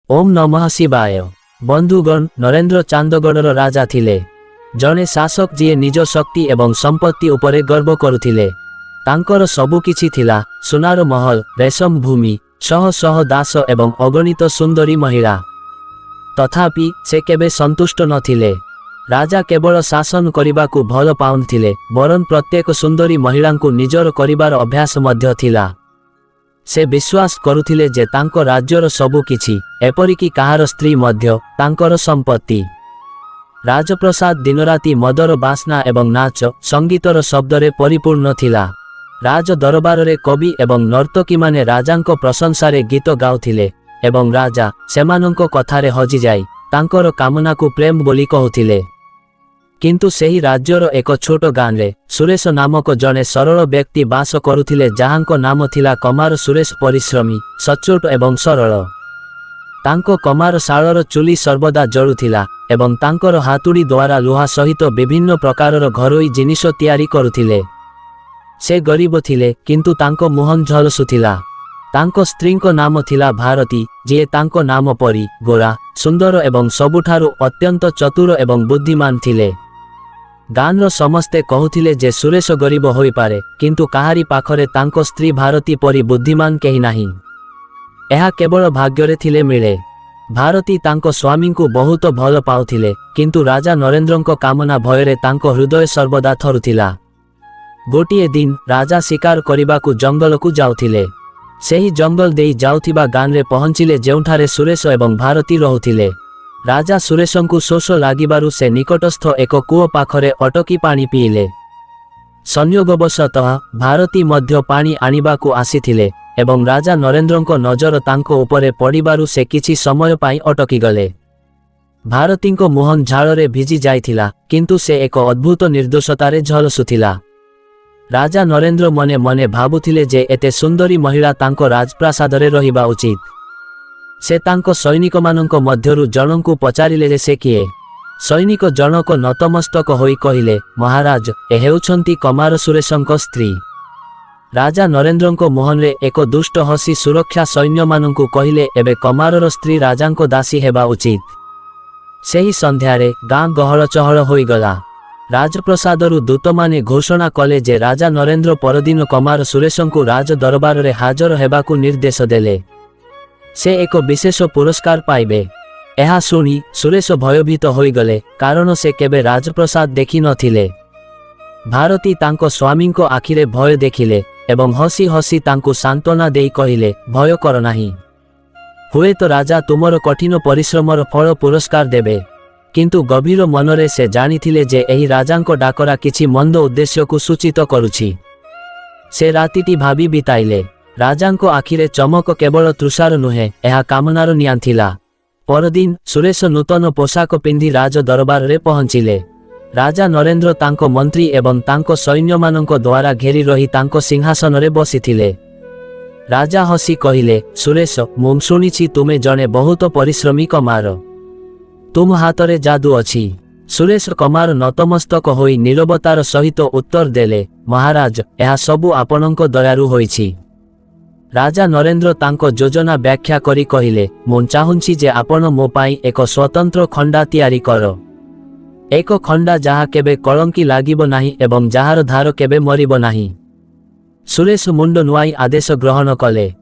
ओम नमः शिवाय। बंधुगण, नरेंद्र चांदगढ़र राजा थिले। जने शासक जी निज शक्ति एवं संपत्ति उपरे गर्व करुथिले। तांकर सबु किछि थिला, सुनार महल, रेशम भूमि, शह शह दास एवं अगणित सुंदरी महिला। तथापि से केबे संतुष्ट नथिले। राजा केवल शासन करिबाकू भल पाउनथिले, वरन प्रत्येक सुंदरी महिलांकू निजर करिबार अभ्यास मध्य थिला। से विश्वास करुथिले जे तांको राज्यर सबु किछि, एपरिकी काहार स्त्री मध्य तांकर संपत्ति। राजप्रसाद दिनराति मदर बासना एवं नाच संगीतर शब्दरे परिपूर्ण थिला। राज दरबार कवि एवं नर्तकी माने राजांको प्रशंसारे गीत गाउथिले एवं राजा सेमानंको कथारे हजि जाई तांकर कामनाकू प्रेम बोली कहुथिले। किंतु सेही राज्यर एक छोट गाँरे सुरेश नामक जने सरल व्यक्ति बास करुथिले, जहांको नाम थिला कमार सुरेश। परिश्रमी, सचोट एवं सरल। तांको कमार शालर चुली सर्वदा जळुथिला एवं तांकर हातुड़ी द्वारा लुहा सहित विभिन्न प्रकारर घरोई जिनिष तैयारी करुथिले। से गरीब थिले, किंतु तांको मुहन झलसुथिला। तांको स्त्रीको नाम थिला भारती, जे तांको नाम परी गोरा, सुंदर एवं सबुठारु अत्यंत चतुर एवं बुद्धिमान थिले। गाँर समस्ते कहूथिले जे सुरेश गरीब होई पारे, किंतु काहारी पाखरे तांको स्त्री भारती परी बुद्धिमान केही नाही। एहा केवल भाग्यरे थिले मिले। भारती तांको स्वामी को बहुत भल पाउथिले, किंतु राजा नरेंद्रंको कामना भयरे तांको हृदय सर्वदा थरुथिला। गोटिए दिन राजा शिकार करिबाकू जंगलकू जाउथिले। सेही जंगल देई जाउथिबा गाँरे पहुंचिले, जेउठारे सुरेश एवं भारती रहुथिले। राजा सुरेशंकु शोष लागिबारु से निकटस्थ एक कूओ पाखरे अटकी पानी पीले। संयोगवशतः भारती मध्य पानी आनिबाकू आसीथिले एवं राजा नरेंद्रंको नजर तांको उपरे पड़िबारु से किछि समय पाई अटकी गले। भारतींको मुहन झाड़रे भिजी जाइथिला, किंतु से एक अद्भुत निर्दोषतारे झलसुथिला। राजा नरेंद्र मने मने भाबुथिले जे एते सुंदरी महिला तांको राजप्रासादरे रहिबा उचित। से तांको सैनिक मानंको मध्यरु जनंकु पचारिले जे से किए। सैनिक जनक नतमस्तक होई कहिले, महाराज, ए हेउछंती कमार सुरेशंको स्त्री। राजा नरेंद्रंको मोहनरे एक दुष्ट हसी सुरक्षा सैन्य मानंकु कहिले, एबे कमारर स्त्री राजांको दासी हेबा उचित। सेही संध्यारे गाँ गहळ चहळ होई गला। राजप्रसादरु दूतमाने घोषणा कले जे राजा नरेंद्र परदिन कमार सुरेशंकु राज दरबारे हाजर हेबाकू निर्देश देले। से एक विशेष पुरस्कार पाइबे। एहा सुनी सुरेश भयभीत होई गले, कारण से केबे राजप्रसाद देखि नथिले। भारती तांको स्वामी को आखिरे भय देखिले एवं हसी हसी तांको सांत्वना देई कहिले, भय कर नाही। हुए तो राजा तुमर कठिन परिश्रमर फल पुरस्कार देबे। किंतु गभीर मनरे से जानिथिले जे एही राजांको डाकरा किछि मंद उद्देश्य को सूचित करुछि। से रातिटी भाबी बिताइले। राजांको आखिरे चमक केवल तृषार नुहे, एहा कामनार नियान थिला। परदिन सुरेश नूतन पोशाक पिंधि राज दरबारे पहुंचिले। राजा नरेंद्र तांको मंत्री एवं तांको सैन्यमानंको द्वारा घेरी रही तांको सिंहासनरे बसिथिले। राजा हसी कहिले, सुरेश, मु शुणिछि तुमे जने बहुत परिश्रमी कमार। तुम हातरे जादू अछि। सुरेश कमार नतमस्तक होई नीरवतार सहित उत्तर देले, महाराज, एहा सबु आपणंको दयारु होइछि। राजा नरेंद्र तांको योजना व्याख्या करी कहिले, मु चाहुछि जे आपण मो पाई एक स्वतंत्र खंडा तैयारी कर। एक खंडा जहा केबे कलंकी लागिबो नाही एवं जहार धार केबे मरिबो नाही। सुरेश मुंड नुआई आदेश ग्रहण कले।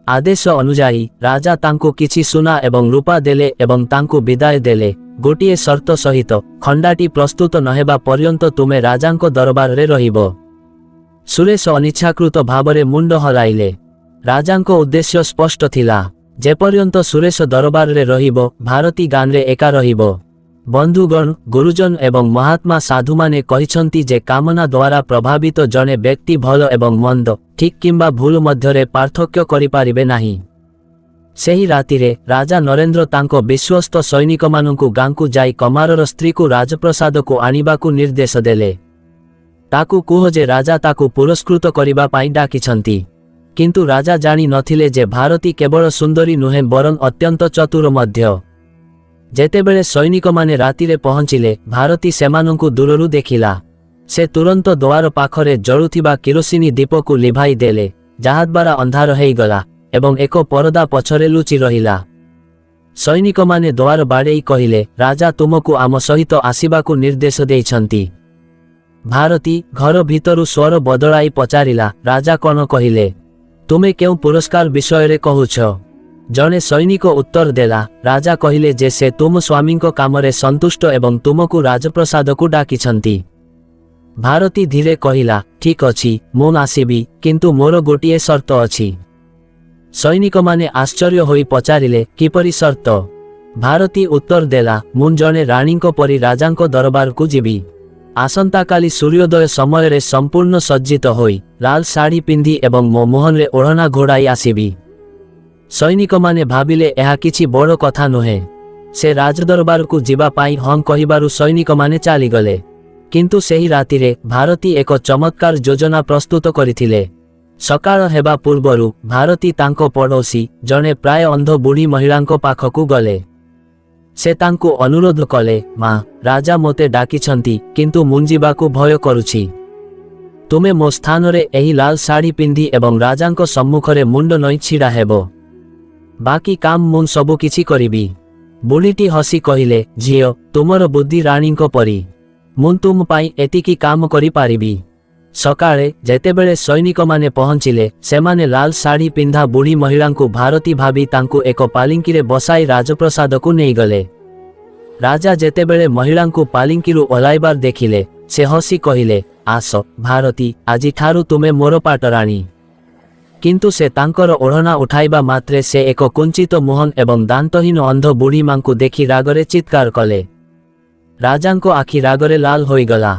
आदेश अनुजाई राजा तांको किछि सुना एवं रूपा देले एवं तांको विदाय देले। गोटिए शर्त सहित, खंडाटी प्रस्तुत नहेबा पर्यंत तुमे राजांको दरबारे रहिबो। सुरेश अनिच्छाकृत भावरे मुंड हलाइले। राजांको उद्देश्य स्पष्ट थिला, जेपर्यंत सुरेश दरबारे रहिबो, भारती गाँरे एका रहिबो। बंधुगण, गुरुजन एवं महात्मा साधु माने कहिछंती जे कामना द्वारा प्रभावित जने व्यक्ति भल एवं मंद, ठीक किंबा भूल मध्यरे पार्थक्य करि पारिबे नाही। सेही रातिरे राजा नरेंद्र तांको विश्वस्त सैनिक मानंकु गाँकु जाई कमारर स्त्री को राजप्रसाद को आनिबाकू निर्देश देले। ताकू कुह जे राजा ताकू पुरस्कृत करिबा पाई डाकिछंती। किंतु राजा जानी नथिले जे भारती केवल सुंदरी नुहे, बरं अत्यंत चतुर मध्य। जेतेबेले सैनिक माने रातिरे पहुंचिले, भारती सेमानंकु दूररु देखिला। से तुरंत द्वार पाखरे जळुथिबा किरोसिनी दीप को लिभाई देले, जहा द्वारा अंधार हेई गला एवं एक परदा पछरे लुचि रहिला। ସୈନିକମାନେ ଦ୍ୱାର ବାଡ଼େଇ କହିଲେ, ରାଜା ତୁମକୁ ଆମ ସହିତ ଆସିବାକୁ ନିର୍ଦ୍ଦେଶ ଦେଇଛନ୍ତି। ଭାରତୀ ଘର ଭିତରୁ ସ୍ୱର ବଦଳାଇ ପଚାରିଲା, ରାଜା କ'ଣ କହିଲେ? ତୁମେ କେଉଁ ପୁରସ୍କାର ବିଷୟରେ କହୁଛ? ଜଣେ ସୈନିକ ଉତ୍ତର ଦେଲା, ରାଜା କହିଲେ ଯେ ସେ ତୁମ ସ୍ୱାମୀଙ୍କ କାମରେ ସନ୍ତୁଷ୍ଟ ଏବଂ ତୁମକୁ ରାଜପ୍ରସାଦକୁ ଡାକିଛନ୍ତି। ଭାରତୀ ଧୀରେ କହିଲା, ଠିକ୍ ଅଛି, ମୁଁ ଆସିବି, କିନ୍ତୁ ମୋର ଗୋଟିଏ ସର୍ତ୍ତ ଅଛି। ସୈନିକମାନେ ଆଶ୍ଚର୍ଯ୍ୟ ହୋଇ ପଚାରିଲେ, କିପରି ସର୍ତ୍ତ? ଭାରତୀ ଉତ୍ତର ଦେଲା, ମୁଁ ଜଣେ ରାଣୀଙ୍କ ପରି ରାଜାଙ୍କ ଦରବାରକୁ ଯିବି। ଆସନ୍ତାକାଲି ସୂର୍ଯ୍ୟୋଦୟ ସମୟରେ ସମ୍ପୂର୍ଣ୍ଣ ସଜ୍ଜିତ ହୋଇ ଲାଲ ଶାଢ଼ୀ ପିନ୍ଧି ଏବଂ ମୋ ମୁହଁରେ ଓଢ଼ଣା ଘୋଡ଼ାଇ ଆସିବି। ସୈନିକମାନେ ଭାବିଲେ ଏହା କିଛି ବଡ଼ କଥା ନୁହେଁ। ସେ ରାଜଦରବାରକୁ ଯିବା ପାଇଁ ହଁ କହିବାରୁ ସୈନିକମାନେ ଚାଲିଗଲେ। କିନ୍ତୁ ସେହି ରାତିରେ ଭାରତୀ ଏକ ଚମତ୍କାର ଯୋଜନା ପ୍ରସ୍ତୁତ କରିଥିଲେ। ସକାଳ ହେବା ପୂର୍ବରୁ ଭାରତୀ ତାଙ୍କ ପଡ଼ୋଶୀ ଜଣେ ପ୍ରାୟ ଅନ୍ଧ ବୁଢ଼ୀ ମହିଳାଙ୍କ ପାଖକୁ ଗଲେ। ସେ ତାଙ୍କୁ ଅନୁରୋଧ କଲେ, ମା, ରାଜା ମୋତେ ଡାକିଛନ୍ତି, କିନ୍ତୁ ମୁଁ ଯିବାକୁ ଭୟ କରୁଛି। ତୁମେ ମୋ ସ୍ଥାନରେ ଏହି ଲାଲ ଶାଢ଼ୀ ପିନ୍ଧି ଏବଂ ରାଜାଙ୍କ ସମ୍ମୁଖରେ ମୁଣ୍ଡ ନଇଁ ଛିଡ଼ା ହେବ। ବାକି କାମ ମୁଁ ସବୁ କିଛି କରିବି। ବୁଢ଼ୀଟି ହସି କହିଲେ, ଝିଅ, ତୁମର ବୁଦ୍ଧି ରାଣୀଙ୍କ ପରି। ମୁଁ ତୁମ ପାଇଁ ଏତିକି କାମ କରିପାରିବି। ସକାଳେ ଯେତେବେଳେ ସୈନିକମାନେ ପହଞ୍ଚିଲେ, ସେମାନେ ଲାଲ ଶାଢ଼ୀ ପିନ୍ଧା ବୁଢ଼ୀ ମହିଳାଙ୍କୁ ଭାରତୀ ଭାବି ତାଙ୍କୁ ଏକ ପାଲିଙ୍କିରେ ବସାଇ ରାଜପ୍ରସାଦକୁ ନେଇଗଲେ। ରାଜା ଯେତେବେଳେ ମହିଳାଙ୍କୁ ପାଲିଙ୍କିରୁ ଓହ୍ଲାଇବାର ଦେଖିଲେ, ସେ ହସି କହିଲେ, ଆସ ଭାରତୀ, ଆଜିଠାରୁ ତୁମେ ମୋର ପାଟରାଣୀ। କିନ୍ତୁ ସେ ତାଙ୍କର ଓଢ଼ଣା ଉଠାଇବା ମାତ୍ରେ ସେ ଏକ କୁଞ୍ଚିତ ମୁହଁ ଏବଂ ଦାନ୍ତହୀନ ଅନ୍ଧ ବୁଢ଼ୀ ମାଙ୍କୁ ଦେଖି ରାଗରେ ଚିତ୍କାର କଲେ। ରାଜାଙ୍କ ଆଖି ରାଗରେ ଲାଲ ହୋଇଗଲା।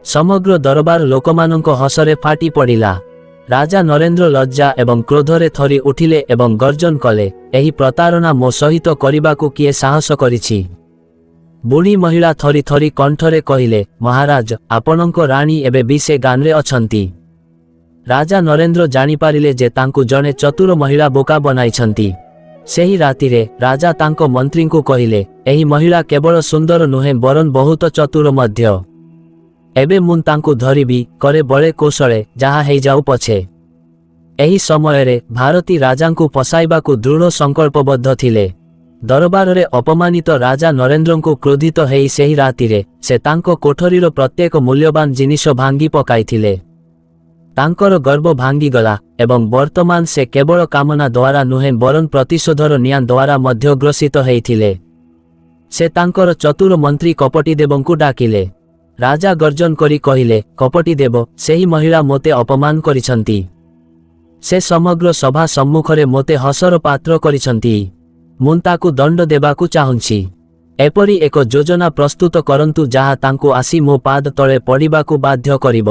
ସମଗ୍ର ଦରବାର ଲୋକମାନଙ୍କ ହସରେ ଫାଟି ପଡ଼ିଲା। ରାଜା ନରେନ୍ଦ୍ର ଲଜ୍ଜା ଏବଂ କ୍ରୋଧରେ ଥରି ଉଠିଲେ ଏବଂ ଗର୍ଜନ କଲେ, ଏହି ପ୍ରତାରଣା ମୋ ସହିତ କରିବାକୁ କିଏ ସାହସ କରିଛି? ବୁଢ଼ୀ ମହିଳା ଥରି ଥରି କଣ୍ଠରେ କହିଲେ, ମହାରାଜ, ଆପଣଙ୍କ ରାଣୀ ଏବେ ବି ସେ ଗାଁରେ ଅଛନ୍ତି। ରାଜା ନରେନ୍ଦ୍ର ଜାଣିପାରିଲେ ଯେ ତାଙ୍କୁ ଜଣେ ଚତୁର ମହିଳା ବୋକା ବନାଇଛନ୍ତି। ସେହି ରାତିରେ ରାଜା ତାଙ୍କ ମନ୍ତ୍ରୀଙ୍କୁ କହିଲେ, ଏହି ମହିଳା କେବଳ ସୁନ୍ଦର ନୁହେଁ ବରଂ ବହୁତ ଚତୁର ମଧ୍ୟ। ଏବେ ମୁଁ ତାଙ୍କୁ ଧରିବି, କରେ ବଳେ କୌଶଳେ, ଯାହା ହେଇଯାଉ ପଛେ। ଏହି ସମୟରେ ଭାରତୀ ରାଜାଙ୍କୁ ଫସାଇବାକୁ ଦୃଢ଼ ସଂକଳ୍ପବଦ୍ଧ ଥିଲେ। ଦରବାରରେ ଅପମାନିତ ରାଜା ନରେନ୍ଦ୍ରଙ୍କୁ କ୍ରୋଧିତ ହେଇ ସେହି ରାତିରେ ସେ ତାଙ୍କ କୋଠରୀର ପ୍ରତ୍ୟେକ ମୂଲ୍ୟବାନ ଜିନିଷ ଭାଙ୍ଗି ପକାଇଥିଲେ। ତାଙ୍କର ଗର୍ବ ଭାଙ୍ଗିଗଲା ଏବଂ ବର୍ତ୍ତମାନ ସେ କେବଳ କାମନା ଦ୍ୱାରା ନୁହେଁ ବରଂ ପ୍ରତିଶୋଧର ନିଆଁ ଦ୍ୱାରା ମଧ୍ୟ ଗ୍ରସିତ ହେଇଥିଲେ। ସେ ତାଙ୍କର ଚତୁର ମନ୍ତ୍ରୀ କପଟିଦେବଙ୍କୁ ଡାକିଲେ। ରାଜା ଗର୍ଜନ କରି କହିଲେ, କପଟିଦେବ, ସେହି ମହିଳା ମୋତେ ଅପମାନ କରିଛନ୍ତି। ସେ ସମଗ୍ର ସଭା ସମ୍ମୁଖରେ ମୋତେ ହସର ପାତ୍ର କରିଛନ୍ତି। ମୁଁ ତାକୁ ଦଣ୍ଡ ଦେବାକୁ ଚାହୁଁଛି। ଏପରି ଏକ ଯୋଜନା ପ୍ରସ୍ତୁତ କରନ୍ତୁ ଯାହା ତାଙ୍କୁ ଆସି ମୋ ପାଦ ତଳେ ପଡ଼ିବାକୁ ବାଧ୍ୟ କରିବ।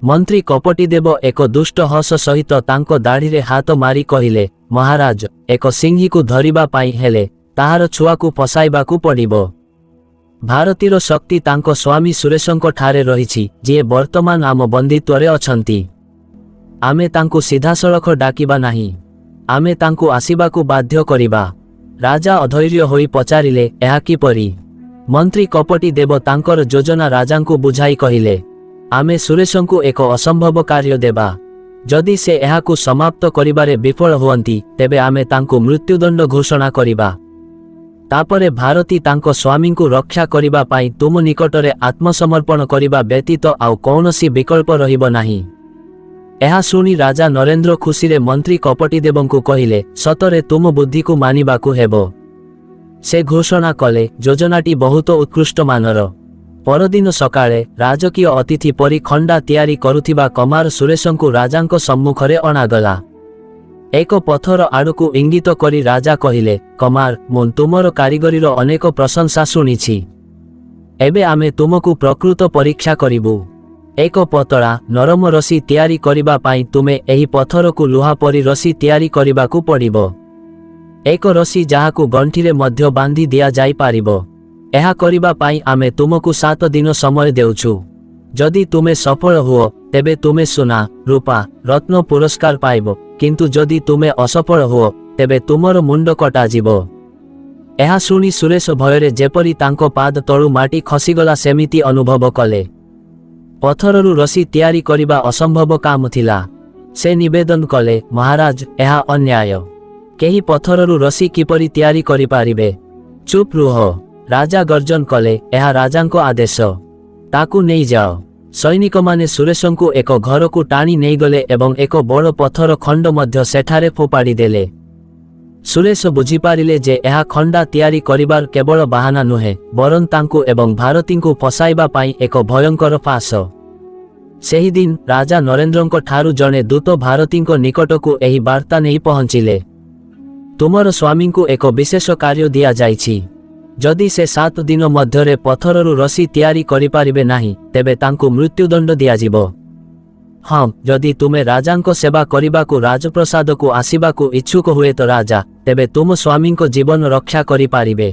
ମନ୍ତ୍ରୀ କପଟିଦେବ ଏକ ଦୁଷ୍ଟ ହସ ସହିତ ତାଙ୍କ ଦାଢ଼ିରେ ହାତ ମାରି କହିଲେ, ମହାରାଜ, ଏକ ସିଂହୀକୁ ଧରିବା ପାଇଁ ହେଲେ ତାହାର ଛୁଆକୁ ଫସାଇବାକୁ ପଡ଼ିବ। ଭାରତୀର ଶକ୍ତି ତାଙ୍କ ସ୍ୱାମୀ ସୁରେଶଙ୍କ ଠାରେ ରହିଛି, ଯିଏ ବର୍ତ୍ତମାନ ଆମ ବନ୍ଦିତ୍ୱରେ ଅଛନ୍ତି। ଆମେ ତାଙ୍କୁ ସିଧାସଳଖ ଡାକିବା ନାହିଁ। ଆମେ ତାଙ୍କୁ ଆସିବାକୁ ବାଧ୍ୟ କରିବା। ରାଜା ଅଧୈର୍ଯ୍ୟ ହୋଇ ପଚାରିଲେ, ଏହା କିପରି? ମନ୍ତ୍ରୀ କପଟିଦେବ ତାଙ୍କର ଯୋଜନା ରାଜାଙ୍କୁ ବୁଝାଇ କହିଲେ, ଆମେ ସୁରେଶଙ୍କୁ ଏକ ଅସମ୍ଭବ କାର୍ଯ୍ୟ ଦେବା। ଯଦି ସେ ଏହାକୁ ସମାପ୍ତ କରିବାରେ ବିଫଳ ହୁଅନ୍ତି, ତେବେ ଆମେ ତାଙ୍କୁ ମୃତ୍ୟୁଦଣ୍ଡ ଘୋଷଣା କରିବା। ତାପରେ ଭାରତୀ ତାଙ୍କ ସ୍ୱାମୀଙ୍କୁ ରକ୍ଷା କରିବା ପାଇଁ ତୁମ ନିକଟରେ ଆତ୍ମସମର୍ପଣ କରିବା ବ୍ୟତୀତ ଆଉ କୌଣସି ବିକଳ୍ପ ରହିବ ନାହିଁ। ଏହା ଶୁଣି ରାଜା ନରେନ୍ଦ୍ର ଖୁସିରେ ମନ୍ତ୍ରୀ କପଟିଦେବଙ୍କୁ କହିଲେ, ସତରେ ତୁମ ବୁଦ୍ଧିକୁ ମାନିବାକୁ ହେବ। ସେ ଘୋଷଣା କଲେ, ଯୋଜନାଟି ବହୁତ ଉତ୍କୃଷ୍ଟ ମାନର। ପରଦିନ ସକାଳେ ରାଜକୀୟ ଅତିଥି ପରି ଖଣ୍ଡା ତିଆରି କରୁଥିବା କମାର ସୁରେଶଙ୍କୁ ରାଜାଙ୍କ ସମ୍ମୁଖରେ ଅଣାଗଲା। ଏକ ପଥର ଆଡ଼କୁ ଇଙ୍ଗିତ କରି ରାଜା କହିଲେ, କମାର, ମୁଁ ତୁମର କାରିଗରୀର ଅନେକ ପ୍ରଶଂସା ଶୁଣିଛି। ଏବେ ଆମେ ତୁମକୁ ପ୍ରକୃତ ପରୀକ୍ଷା କରିବୁ। ଏକ ପତଳା ନରମ ରସି ତିଆରି କରିବା ପାଇଁ ତୁମେ ଏହି ପଥରକୁ ଲୁହା ପରି ରସି ତିଆରି କରିବାକୁ ପଡ଼ିବ। ଏକ ରସି ଯାହାକୁ ଗଣ୍ଠିରେ ମଧ୍ୟ ବାନ୍ଧି ଦିଆଯାଇପାରିବ। ଏହା କରିବା ପାଇଁ ଆମେ ତୁମକୁ 7 ଦିନ ସମୟ ଦେଉଛୁ। ଯଦି ତୁମେ ସଫଳ ହୁଅ, ତେବେ ତୁମେ ସୁନା, ରୂପା, ରତ୍ନ ପୁରସ୍କାର ପାଇବ, କିନ୍ତୁ ଯଦି ତୁମେ ଅସଫଳ ହୁଅ, ତେବେ ତୁମର ମୁଣ୍ଡ କଟାଯିବ। ଏହା ଶୁଣି ସୁରେଶ ଭୟରେ ଯେପରି ତାଙ୍କ ପାଦ ତଳୁ ମାଟି ଖସିଗଲା ସେମିତି ଅନୁଭବ କଲେ। ପଥରରୁ ରସି ତିଆରି କରିବା ଅସମ୍ଭବ କାମ ଥିଲା। ସେ ନିବେଦନ କଲେ, ମହାରାଜ, ଏହା ଅନ୍ୟାୟ। କେହି ପଥରରୁ ରସି କିପରି ତିଆରି କରିପାରିବେ? ଚୁପ୍ ରୁହ। ରାଜା ଗର୍ଜନ କଲେ, ଏହା ରାଜାଙ୍କ ଆଦେଶ। ତାକୁ ନେଇଯାଅ। ସୈନିକମାନେ ସୁରେଶଙ୍କୁ ଏକ ଘରକୁ ଟାଣି ନେଇଗଲେ ଏବଂ ଏକ ବଡ଼ ପଥର ଖଣ୍ଡ ମଧ୍ୟ ସେଠାରେ ଫୋପାଡ଼ି ଦେଲେ। ସୁରେଶ ବୁଝିପାରିଲେ ଯେ ଏହା ଖଣ୍ଡା ତିଆରି କରିବାର କେବଳ ବାହାନା ନୁହେଁ, ବରଂ ତାଙ୍କୁ ଏବଂ ଭାରତୀଙ୍କୁ ଫସାଇବା ପାଇଁ ଏକ ଭୟଙ୍କର ଫାଶ। ସେହିଦିନ ରାଜା ନରେନ୍ଦ୍ରଙ୍କ ଠାରୁ ଜଣେ ଦୂତ ଭାରତୀଙ୍କ ନିକଟକୁ ଏହି ବାର୍ତ୍ତା ନେଇ ପହଞ୍ଚିଲେ। ତୁମର ସ୍ୱାମୀଙ୍କୁ ଏକ ବିଶେଷ କାର୍ଯ୍ୟ ଦିଆଯାଇଛି। ଯଦି ସେ 7 ଦିନ ମଧ୍ୟରେ ପଥରରୁ ରସି ତିଆରି କରିପାରିବେ ନାହିଁ, ତେବେ ତାଙ୍କୁ ମୃତ୍ୟୁଦଣ୍ଡ ଦିଆଯିବ। ହଁ, ଯଦି ତୁମେ ରାଜାଙ୍କ ସେବା କରିବାକୁ ରାଜପ୍ରସାଦକୁ ଆସିବାକୁ ଇଚ୍ଛୁକ ହୁଏ ତ ରାଜା, ତେବେ ତୁମ ସ୍ୱାମୀଙ୍କ ଜୀବନ ରକ୍ଷା କରିପାରିବେ।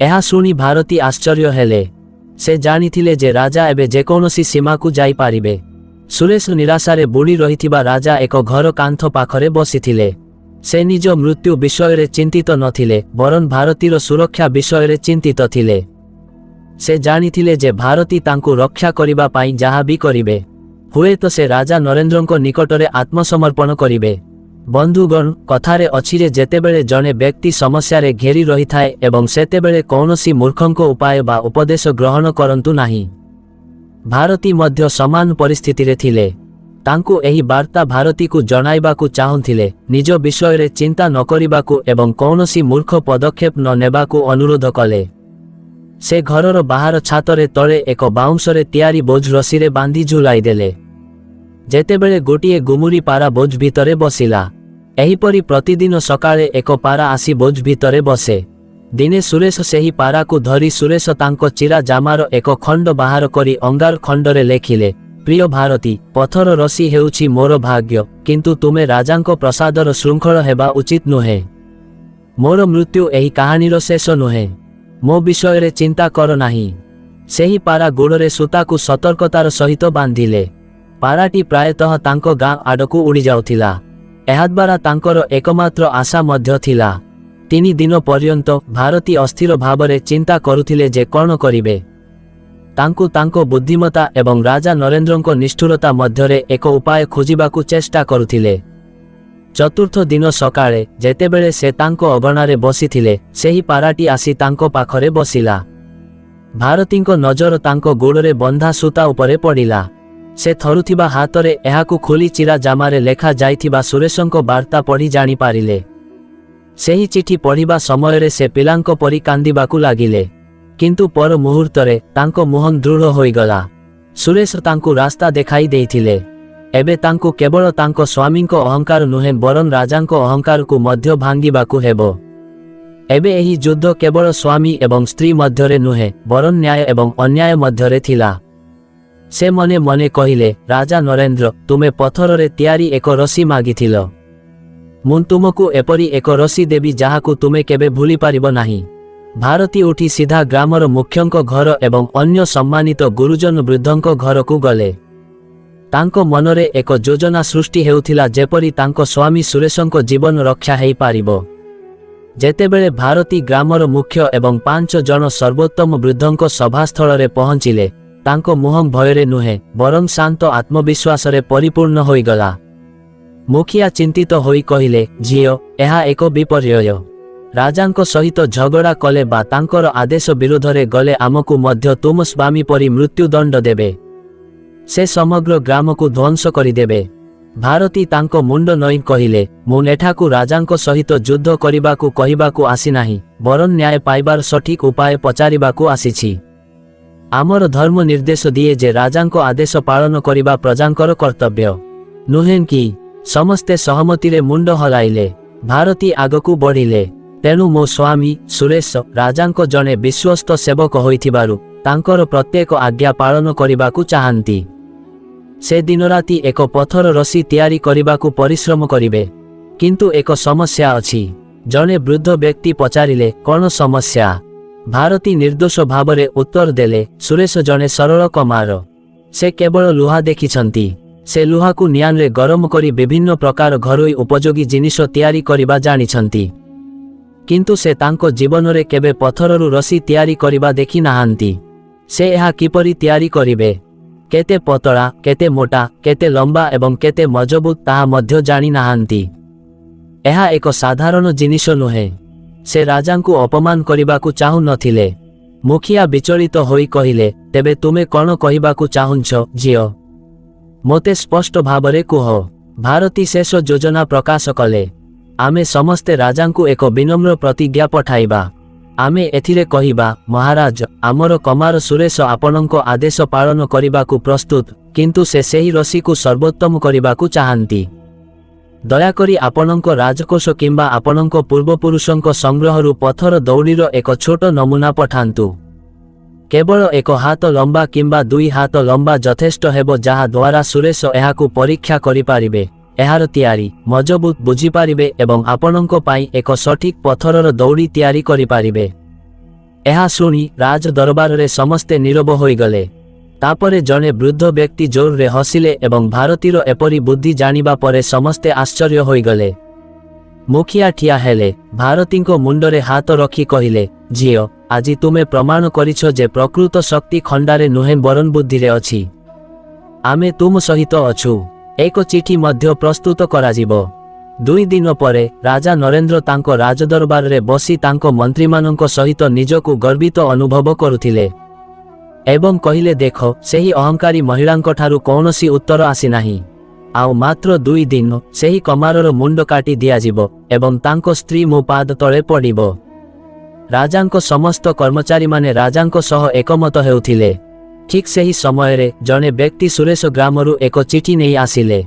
ଏହା ଶୁଣି ଭାରତୀ ଆଶ୍ଚର୍ଯ୍ୟ ହେଲେ। ସେ ଜାଣିଥିଲେ ଯେ ରାଜା ଏବେ ଯେକୌଣସି ସୀମାକୁ ଯାଇପାରିବେ। ସୁରେଶ ନିରାଶାରେ ବୁଡ଼ି ରହିଥିବା ରାଜା ଏକ ଘର କାନ୍ଥ ପାଖରେ ବସିଥିଲେ। ସେ ନିଜ ମୃତ୍ୟୁ ବିଷୟରେ ଚିନ୍ତିତ ନଥିଲେ, ବରଂ ଭାରତୀର ସୁରକ୍ଷା ବିଷୟରେ ଚିନ୍ତିତ ଥିଲେ। ସେ ଜାଣିଥିଲେ ଯେ ଭାରତୀ ତାଙ୍କୁ ରକ୍ଷା କରିବା ପାଇଁ ଯାହା ବି କରିବେ, ହୁଏତ ସେ ରାଜା ନରେନ୍ଦ୍ରଙ୍କ ନିକଟରେ ଆତ୍ମସମର୍ପଣ କରିବେ। ବନ୍ଧୁଗଣ, କଥାରେ ଅଛି ଯେ ଯେତେବେଳେ ଜଣେ ବ୍ୟକ୍ତି ସମସ୍ୟାରେ ଘେରି ରହିଥାଏ ଏବଂ ସେତେବେଳେ କୌଣସି ମୂର୍ଖଙ୍କ ଉପାୟ ବା ଉପଦେଶ ଗ୍ରହଣ କରନ୍ତୁ ନାହିଁ। ଭାରତୀ ମଧ୍ୟ ସମାନ ପରିସ୍ଥିତିରେ ଥିଲେ। ତାଙ୍କୁ ଏହି ବାର୍ତ୍ତା ଭାରତୀକୁ ଜଣାଇବାକୁ ଚାହୁଁଥିଲେ, ନିଜ ବିଷୟରେ ଚିନ୍ତା ନ କରିବାକୁ ଏବଂ କୌଣସି ମୂର୍ଖ ପଦକ୍ଷେପ ନ ନେବାକୁ ଅନୁରୋଧ କଲେ। ସେ ଘରର ବାହାର ଛାତରେ ତଳେ ଏକ ବାଉଁଶରେ ତିଆରି ବୋଝ ରସିରେ ବାନ୍ଧି ଝୁଲାଇ ଦେଲେ। ଯେତେବେଳେ ଗୋଟିଏ ଗୁମୁରି ପାରା ବୋଝ ଭିତରେ ବସିଲା, ଏହିପରି ପ୍ରତିଦିନ ସକାଳେ ଏକ ପାରା ଆସି ବୋଝ ଭିତରେ ବସେ। ଦିନେ ସୁରେଶ ସେହି ପାରାକୁ ଧରି ସୁରେଶ ତାଙ୍କ ଚିରା ଜାମାର ଏକ ଖଣ୍ଡ ବାହାର କରି ଅଙ୍ଗାର ଖଣ୍ଡରେ ଲେଖିଲେ, ପ୍ରିୟ ଭାରତୀ, ପଥର ରସି ହେଉଛି ମୋର ଭାଗ୍ୟ, କିନ୍ତୁ ତୁମେ ରାଜାଙ୍କ ପ୍ରସାଦର ଶୃଙ୍ଖଳ ହେବା ଉଚିତ ନୁହେଁ। ମୋର ମୃତ୍ୟୁ ଏହି କାହାଣୀର ଶେଷ ନୁହେଁ। ମୋ ବିଷୟରେ ଚିନ୍ତା କର ନାହିଁ। ସେହି ପାରା ଗୋଡ଼ରେ ସୂତାକୁ ସତର୍କତାର ସହିତ ବାନ୍ଧିଲେ। ପାରାଟି ପ୍ରାୟତଃ ତାଙ୍କ ଗାଁ ଆଡ଼କୁ ଉଡ଼ିଯାଉଥିଲା। ଏହାଦ୍ୱାରା ତାଙ୍କର ଏକମାତ୍ର ଆଶା ମଧ୍ୟ ଥିଲା। 3 ଦିନ ପର୍ଯ୍ୟନ୍ତ ଭାରତୀ ଅସ୍ଥିର ଭାବରେ ଚିନ୍ତା କରୁଥିଲେ ଯେ କ'ଣ କରିବେ। ତାଙ୍କୁ ତାଙ୍କ ବୁଦ୍ଧିମତା ଏବଂ ରାଜା ନରେନ୍ଦ୍ରଙ୍କ ନିଷ୍ଠୁରତା ମଧ୍ୟରେ ଏକ ଉପାୟ ଖୋଜିବାକୁ ଚେଷ୍ଟା କରୁଥିଲେ। ଚତୁର୍ଥ ଦିନ ସକାଳେ ଯେତେବେଳେ ସେ ତାଙ୍କ ଅଗଣାରେ ବସିଥିଲେ, ସେହି ପାରାଟି ଆସି ତାଙ୍କ ପାଖରେ ବସିଲା। ଭାରତୀଙ୍କ ନଜର ତାଙ୍କ ଗୋଡ଼ରେ ବନ୍ଧା ସୂତା ଉପରେ ପଡ଼ିଲା। ସେ ଥରୁଥିବା ହାତରେ ଏହାକୁ ଖୋଲି ଚିରା ଜାମାରେ ଲେଖା ଯାଇଥିବା ସୁରେଶଙ୍କ ବାର୍ତ୍ତା ପଢ଼ି ଜାଣିପାରିଲେ। ସେହି ଚିଠି ପଢ଼ିବା ସମୟରେ ସେ ପିଲାଙ୍କ ପରି କାନ୍ଦିବାକୁ ଲାଗିଲେ। କିନ୍ତୁ ପର ମୁହୂର୍ତ୍ତରେ ତାଙ୍କ ମୁହଁ ଦୃଢ଼ ହୋଇଗଲା। ସୁରେଶ ତାଙ୍କୁ ରାସ୍ତା ଦେଖାଇ ଦେଇଥିଲେ। ଏବେ ତାଙ୍କୁ କେବଳ ତାଙ୍କ ସ୍ୱାମୀଙ୍କ ଅହଙ୍କାର ନୁହେଁ, ବରଂ ରାଜାଙ୍କ ଅହଙ୍କାରକୁ ମଧ୍ୟ ଭାଙ୍ଗିବାକୁ ହେବ। ଏବେ ଏହି ଯୁଦ୍ଧ କେବଳ ସ୍ୱାମୀ ଏବଂ ସ୍ତ୍ରୀ ମଧ୍ୟରେ ନୁହେଁ, ବରଂ ନ୍ୟାୟ ଏବଂ ଅନ୍ୟାୟ ମଧ୍ୟରେ ଥିଲା। ସେ ମନେ ମନେ କହିଲେ, ରାଜା ନରେନ୍ଦ୍ର, ତୁମେ ପଥରରେ ତିଆରି ଏକ ରସି ମାଗିଥିଲ। ମୁଁ ତୁମକୁ ଏପରି ଏକ ରସି ଦେବି ଯାହାକୁ ତୁମେ କେବେ ଭୁଲିପାରିବ ନାହିଁ। ଭାରତୀ ଉଠି ସିଧା ଗ୍ରାମର ମୁଖ୍ୟଙ୍କ ଘର ଏବଂ ଅନ୍ୟ ସମ୍ମାନିତ ଗୁରୁଜନ ବୃଦ୍ଧଙ୍କ ଘରକୁ ଗଲେ। ତାଙ୍କ ମନରେ ଏକ ଯୋଜନା ସୃଷ୍ଟି ହେଉଥିଲା ଯେପରି ତାଙ୍କ ସ୍ୱାମୀ ସୁରେଶଙ୍କ ଜୀବନ ରକ୍ଷା ହୋଇପାରିବ। ଯେତେବେଳେ ଭାରତୀ ଗ୍ରାମର ମୁଖ୍ୟ ଏବଂ 5 ଜଣ ସର୍ବୋତ୍ତମ ବୃଦ୍ଧଙ୍କ ସଭାସ୍ଥଳରେ ପହଞ୍ଚିଲେ, ତାଙ୍କ ମୁହଁ ଭୟରେ ନୁହେଁ, ବରଂ ଶାନ୍ତ ଆତ୍ମବିଶ୍ୱାସରେ ପରିପୂର୍ଣ୍ଣ ହୋଇଗଲା। ମୁଖିଆ ଚିନ୍ତିତ ହୋଇ କହିଲେ, ଝିଅ, ଏହା ଏକ ବିପର୍ଯ୍ୟୟ। ରାଜାଙ୍କ ସହିତ ଝଗଡ଼ା କଲେ ବା ତାଙ୍କର ଆଦେଶ ବିରୋଧରେ ଗଲେ ଆମକୁ ମଧ୍ୟ ତୁମ ସ୍ୱାମୀ ପରି ମୃତ୍ୟୁଦଣ୍ଡ ଦେବେ। ସେ ସମଗ୍ର ଗ୍ରାମକୁ ଧ୍ୱଂସ କରିଦେବେ। ଭାରତୀ ତାଙ୍କ ମୁଣ୍ଡ ନଇଁ କହିଲେ, ମୁଁ ଏଠାକୁ ରାଜାଙ୍କ ସହିତ ଯୁଦ୍ଧ କରିବାକୁ କହିବାକୁ ଆସିନାହିଁ, ବରଂ ନ୍ୟାୟ ପାଇବାର ସଠିକ୍ ଉପାୟ ପଚାରିବାକୁ ଆସିଛି। ଆମର ଧର୍ମ ନିର୍ଦ୍ଦେଶ ଦିଏ ଯେ ରାଜାଙ୍କ ଆଦେଶ ପାଳନ କରିବା ପ୍ରଜାଙ୍କର କର୍ତ୍ତବ୍ୟ, ନୁହେଁ କି? ସମସ୍ତେ ସହମତିରେ ମୁଣ୍ଡ ହଲାଇଲେ। ଭାରତୀ ଆଗକୁ ବଢ଼ିଲେ, ତେଣୁ ମୋ ସ୍ୱାମୀ ସୁରେଶ ରାଜାଙ୍କ ଜଣେ ବିଶ୍ୱସ୍ତ ସେବକ ହୋଇଥିବାରୁ ତାଙ୍କର ପ୍ରତ୍ୟେକ ଆଜ୍ଞା ପାଳନ କରିବାକୁ ଚାହାନ୍ତି। ସେ ଦିନରାତି ଏକ ପଥର ରସି ତିଆରି କରିବାକୁ ପରିଶ୍ରମ କରିବେ। କିନ୍ତୁ ଏକ ସମସ୍ୟା ଅଛି। ଜଣେ ବୃଦ୍ଧ ବ୍ୟକ୍ତି ପଚାରିଲେ, କ'ଣ ସମସ୍ୟା? ଭାରତୀ ନିର୍ଦ୍ଦୋଷ ଭାବରେ ଉତ୍ତର ଦେଲେ, ସୁରେଶ ଜଣେ ସରଳ କମାର। ସେ କେବଳ ଲୁହା ଦେଖିଛନ୍ତି। ସେ ଲୁହାକୁ ନିଆଁରେ ଗରମ କରି ବିଭିନ୍ନ ପ୍ରକାର ଘରୋଇ ଉପଯୋଗୀ ଜିନିଷ ତିଆରି କରିବା ଜାଣିଛନ୍ତି। କିନ୍ତୁ ସେ ତାଙ୍କ ଜୀବନରେ କେବେ ପଥରରୁ ରସି ତିଆରି କରିବା ଦେଖି ନାହାନ୍ତି। ସେ ଏହା କିପରି ତିଆରି କରିବେ, କେତେ ପତଳା, କେତେ ମୋଟା, କେତେ ଲମ୍ବା ଏବଂ କେତେ ମଜବୁତ ତାହା ମଧ୍ୟ ଜାଣି ନାହାନ୍ତି। ଏହା ଏକ ସାଧାରଣ ଜିନିଷ ନୁହେଁ। ସେ ରାଜାଙ୍କୁ ଅପମାନ କରିବାକୁ ଚାହୁଁ ନଥିଲେ। ମୁଖିଆ ବିଚଳିତ ହୋଇ କହିଲେ, ତେବେ ତୁମେ କ'ଣ କହିବାକୁ ଚାହୁଁଛ ଝିଅ? ମୋତେ ସ୍ପଷ୍ଟ ଭାବରେ କୁହ। ଭାରତୀ ଶେଷ ଯୋଜନା ପ୍ରକାଶ କଲେ। ଆମେ ସମସ୍ତେ ରାଜାଙ୍କୁ ଏକ ବିନମ୍ର ପ୍ରତିଜ୍ଞା ପଠାଇବା। ଆମେ ଏଥିରେ କହିବା, ମହାରାଜ, ଆମର କମାର ସୁରେଶ ଆପଣଙ୍କ ଆଦେଶ ପାଳନ କରିବାକୁ ପ୍ରସ୍ତୁତ, କିନ୍ତୁ ସେ ସେହି ରସିକୁ ସର୍ବୋତ୍ତମ କରିବାକୁ ଚାହାନ୍ତି। ଦୟାକରି ଆପଣଙ୍କ ରାଜକୋଷ କିମ୍ବା ଆପଣଙ୍କ ପୂର୍ବପୁରୁଷଙ୍କ ସଂଗ୍ରହରୁ ପଥର ଦଉଡ଼ିର ଏକ ଛୋଟ ନମୁନା ପଠାନ୍ତୁ। କେବଳ 1 ହାତ ଲମ୍ବା କିମ୍ବା 2 ହାତ ଲମ୍ବା ଯଥେଷ୍ଟ ହେବ, ଯାହା ଦ୍ୱାରା ସୁରେଶ ଏହାକୁ ପରୀକ୍ଷା କରିପାରିବେ, ଏହାର ତିଆରି ମଜବୁତ ବୁଝିପାରିବେ ଏବଂ ଆପଣଙ୍କ ପାଇଁ ଏକ ସଠିକ୍ ପଥରର ଦଉଡ଼ି ତିଆରି କରିପାରିବେ। ଏହା ଶୁଣି ରାଜ ଦରବାରରେ ସମସ୍ତେ ନୀରବ ହୋଇଗଲେ। ତାପରେ ଜଣେ ବୃଦ୍ଧ ବ୍ୟକ୍ତି ଜୋରରେ ହସିଲେ ଏବଂ ଭାରତୀର ଏପରି ବୁଦ୍ଧି ଜାଣିବା ପରେ ସମସ୍ତେ ଆଶ୍ଚର୍ଯ୍ୟ ହୋଇଗଲେ। ମୁଖିଆ ଠିଆ ହେଲେ, ଭାରତୀଙ୍କ ମୁଣ୍ଡରେ ହାତ ରଖି କହିଲେ, ଝିଅ, ଆଜି ତୁମେ ପ୍ରମାଣ କରିଛ ଯେ ପ୍ରକୃତ ଶକ୍ତି ଖଣ୍ଡାରେ ନୁହେଁ ବରଂ ବୁଦ୍ଧିରେ ଅଛି। ଆମେ ତୁମ ସହିତ ଅଛୁ। ଏକ ଚିଠି ମଧ୍ୟ ପ୍ରସ୍ତୁତ କରାଯିବ। 2 ଦିନ ପରେ ରାଜା ନରେନ୍ଦ୍ର ତାଙ୍କ ରାଜଦରବାରରେ ବସି ତାଙ୍କ ମନ୍ତ୍ରୀମାନଙ୍କ ସହିତ ନିଜକୁ ଗର୍ବିତ ଅନୁଭବ କରୁଥିଲେ ଏବଂ କହିଲେ, ଦେଖ, ସେହି ଅହଙ୍କାରୀ ମହିଳାଙ୍କଠାରୁ କୌଣସି ଉତ୍ତର ଆସିନାହିଁ। ଆଉ ମାତ୍ର 2 ଦିନ ସେହି କମାରର ମୁଣ୍ଡ କାଟି ଦିଆଯିବ ଏବଂ ତାଙ୍କ ସ୍ତ୍ରୀ ମୋ ପାଦ ତଳେ ପଡ଼ିବ। ରାଜାଙ୍କ ସମସ୍ତ କର୍ମଚାରୀମାନେ ରାଜାଙ୍କ ସହ ଏକମତ ହେଉଥିଲେ। ଠିକ୍ ସେହି ସମୟରେ ଜଣେ ବ୍ୟକ୍ତି ସୁରେଶ ଗ୍ରାମରୁ ଏକ ଚିଠି ନେଇ ଆସିଲେ।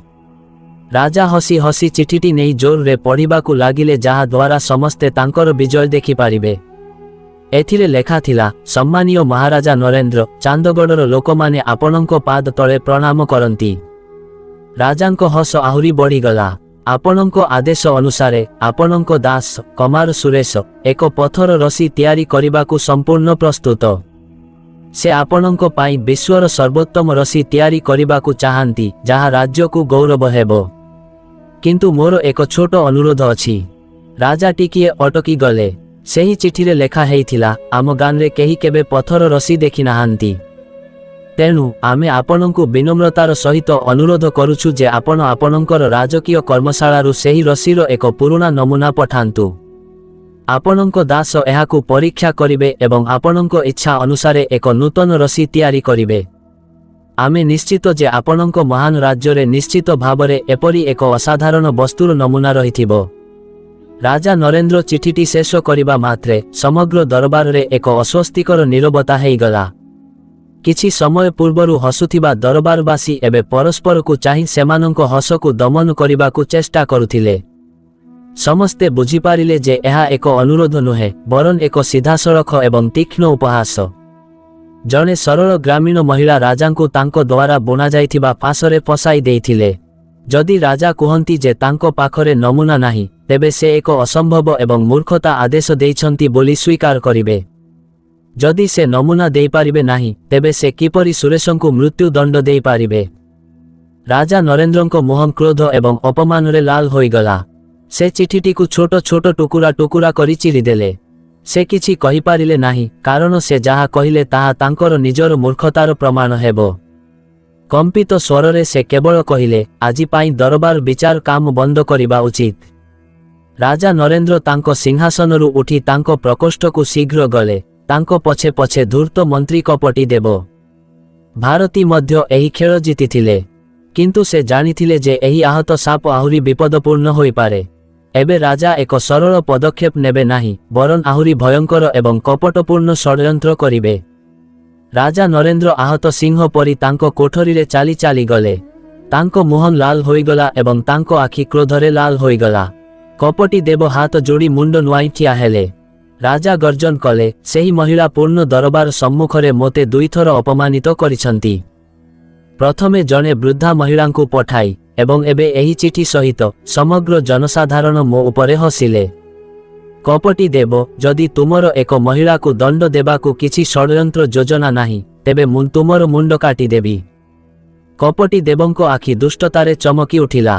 ରାଜା ହସି ହସି ଚିଠିଟି ନେଇ ଜୋରରେ ପଢ଼ିବାକୁ ଲାଗିଲେ, ଯାହା ଦ୍ୱାରା ସମସ୍ତେ ତାଙ୍କର ବିଜୟ ଦେଖିପାରିବେ। ଏଥିରେ ଲେଖାଥିଲା, ସମ୍ମାନୀୟ ମହାରାଜା ନରେନ୍ଦ୍ର, ଚାନ୍ଦଗଡ଼ର ଲୋକମାନେ ଆପଣଙ୍କ ପାଦ ତଳେ ପ୍ରଣାମ କରନ୍ତି। ରାଜାଙ୍କ ହସ ଆହୁରି ବଢ଼ିଗଲା। ଆପଣଙ୍କ ଆଦେଶ ଅନୁସାରେ ଆପଣଙ୍କ ଦାସ କମାର ସୁରେଶ ଏକ ପଥର ରସି ତିଆରି କରିବାକୁ ସମ୍ପୂର୍ଣ୍ଣ ପ୍ରସ୍ତୁତ। ସେ ଆପଣଙ୍କ ପାଇଁ ବିଶ୍ୱର ସର୍ବୋତ୍ତମ ରସି ତିଆରି କରିବାକୁ ଚାହାନ୍ତି, ଯାହା ରାଜ୍ୟକୁ ଗୌରବ ହେବ। କିନ୍ତୁ ମୋର ଏକ ଛୋଟ ଅନୁରୋଧ ଅଛି। ରାଜା ଟିକିଏ ଅଟକି ଗଲେ। ସେହି ଚିଠିରେ ଲେଖା ହେଇଥିଲା, ଆମ ଗାଁରେ କେହି କେବେ ପଥର ରସି ଦେଖିନାହାନ୍ତି। ତେଣୁ ଆମେ ଆପଣଙ୍କୁ ବିନମ୍ରତାର ସହିତ ଅନୁରୋଧ କରୁଛୁ ଯେ ଆପଣ ଆପଣଙ୍କର ରାଜକୀୟ କର୍ମଶାଳାରୁ ସେହି ରସିର ଏକ ପୁରୁଣା ନମୁନା ପଠାନ୍ତୁ। ଆପଣଙ୍କ ଦାସ ଏହାକୁ ପରୀକ୍ଷା କରିବେ ଏବଂ ଆପଣଙ୍କ ଇଚ୍ଛା ଅନୁସାରେ ଏକ ନୂତନ ରସି ତିଆରି କରିବେ। ଆମେ ନିଶ୍ଚିତ ଯେ ଆପଣଙ୍କ ମହାନ ରାଜ୍ୟରେ ନିଶ୍ଚିତ ଭାବରେ ଏପରି ଏକ ଅସାଧାରଣ ବସ୍ତୁର ନମୁନା ରହିଥିବ। ରାଜା ନରେନ୍ଦ୍ର ଚିଠିଟି ଶେଷ କରିବା ମାତ୍ରେ ସମଗ୍ର ଦରବାରରେ ଏକ ଅସ୍ୱସ୍ତିକର ନୀରବତା ହେଇଗଲା। କିଛି ସମୟ ପୂର୍ବରୁ ହସୁଥିବା ଦରବାରବାସୀ ଏବେ ପରସ୍ପରକୁ ଚାହିଁ ସେମାନଙ୍କ ହସକୁ ଦମନ କରିବାକୁ ଚେଷ୍ଟା କରୁଥିଲେ। ସମସ୍ତେ ବୁଝିପାରିଲେ ଯେ ଏହା ଏକ ଅନୁରୋଧ ନୁହେଁ, ବରଂ ଏକ ସିଧାସଳଖ ଏବଂ ତୀକ୍ଷ୍ଣ ଉପହାସ। ଜଣେ ସରଳ ଗ୍ରାମୀଣ ମହିଳା ରାଜାଙ୍କୁ ତାଙ୍କ ଦ୍ୱାରା ବୁଣାଯାଇଥିବା ଫାଶରେ ଫସାଇ ଦେଇଥିଲେ। ଯଦି ରାଜା କୁହନ୍ତି ଯେ ତାଙ୍କ ପାଖରେ ନମୁନା ନାହିଁ, ତେବେ ସେ ଏକ ଅସମ୍ଭବ ଏବଂ ମୂର୍ଖତା ଆଦେଶ ଦେଇଛନ୍ତି ବୋଲି ସ୍ୱୀକାର କରିବେ। ଯଦି ସେ ନମୁନା ଦେଇପାରିବେ ନାହିଁ, ତେବେ ସେ କିପରି ସୁରେଶଙ୍କୁ ମୃତ୍ୟୁଦଣ୍ଡ ଦେଇପାରିବେ? ରାଜା ନରେନ୍ଦ୍ରଙ୍କ ମୁହଁ କ୍ରୋଧ ଏବଂ ଅପମାନରେ ଲାଲ ହୋଇଗଲା। ସେ ଚିଠିଟିକୁ ଛୋଟ ଛୋଟ ଟୁକୁରା ଟୁକୁରା କରି ଚିରିଦେଲେ। ସେ କିଛି କହିପାରିଲେ ନାହିଁ, କାରଣ ସେ ଯାହା କହିଲେ ତାହା ତାଙ୍କର ନିଜର ମୂର୍ଖତାର ପ୍ରମାଣ ହେବ। କମ୍ପିତ ସ୍ୱରରେ ସେ କେବଳ କହିଲେ, ଆଜି ପାଇଁ ଦରବାର ବିଚାର କାମ ବନ୍ଦ କରିବା ଉଚିତ। ରାଜା ନରେନ୍ଦ୍ର ତାଙ୍କ ସିଂହାସନରୁ ଉଠି ତାଙ୍କ ପ୍ରକୋଷ୍ଠକୁ ଶୀଘ୍ର ଗଲେ। ତାଙ୍କ ପଛେ ପଛେ ଧୂର୍ତ୍ତ ମନ୍ତ୍ରୀ କପଟି ଦେବ। ଭାରତୀ ମଧ୍ୟ ଏହି ଖେଳ ଜିତିଥିଲେ, କିନ୍ତୁ ସେ ଜାଣିଥିଲେ ଯେ ଏହି ଆହତ ସାପ ଆହୁରି ବିପଦପୂର୍ଣ୍ଣ ହୋଇପାରେ। ଏବେ ରାଜା ଏକ ସରଳ ପଦକ୍ଷେପ ନେବେ ନାହିଁ, ବରଂ ଆହୁରି ଭୟଙ୍କର ଏବଂ କପଟପୂର୍ଣ୍ଣ ଷଡ଼ଯନ୍ତ୍ର କରିବେ। ରାଜା ନରେନ୍ଦ୍ର ଆହତ ସିଂହ ପରି ତାଙ୍କ କୋଠରୀରେ ଚାଲି ଚାଲି ଗଲେ। ତାଙ୍କ ମୁହଁ ଲାଲ ହୋଇଗଲା ଏବଂ ତାଙ୍କ ଆଖି କ୍ରୋଧରେ ଲାଲ ହୋଇଗଲା। କପଟି ଦେବ ହାତ ଯୋଡ଼ି ମୁଣ୍ଡ ନୁଆଇଁ ଠିଆ ହେଲେ। ରାଜା ଗର୍ଜନ କଲେ, ସେହି ମହିଳା ପୂର୍ଣ୍ଣ ଦରବାର ସମ୍ମୁଖରେ ମୋତେ 2 ଥର ଅପମାନିତ କରିଛନ୍ତି। ପ୍ରଥମେ ଜଣେ ବୃଦ୍ଧା ମହିଳାଙ୍କୁ ପଠାଇ ଏବଂ ଏବେ ଏହି ଚିଠି ସହିତ ସମଗ୍ର ଜନସାଧାରଣ ମୋ ଉପରେ ହସିଲେ। କପଟି ଦେବ, ଯଦି ତୁମର ଏକ ମହିଳାକୁ ଦଣ୍ଡ ଦେବାକୁ କିଛି ଷଡ଼ଯନ୍ତ୍ର ଯୋଜନା ନାହିଁ, ତେବେ ମୁଁ ତୁମର ମୁଣ୍ଡ କାଟିଦେବି। କପଟି ଦେବଙ୍କ ଆଖି ଦୁଷ୍ଟତାରେ ଚମକି ଉଠିଲା।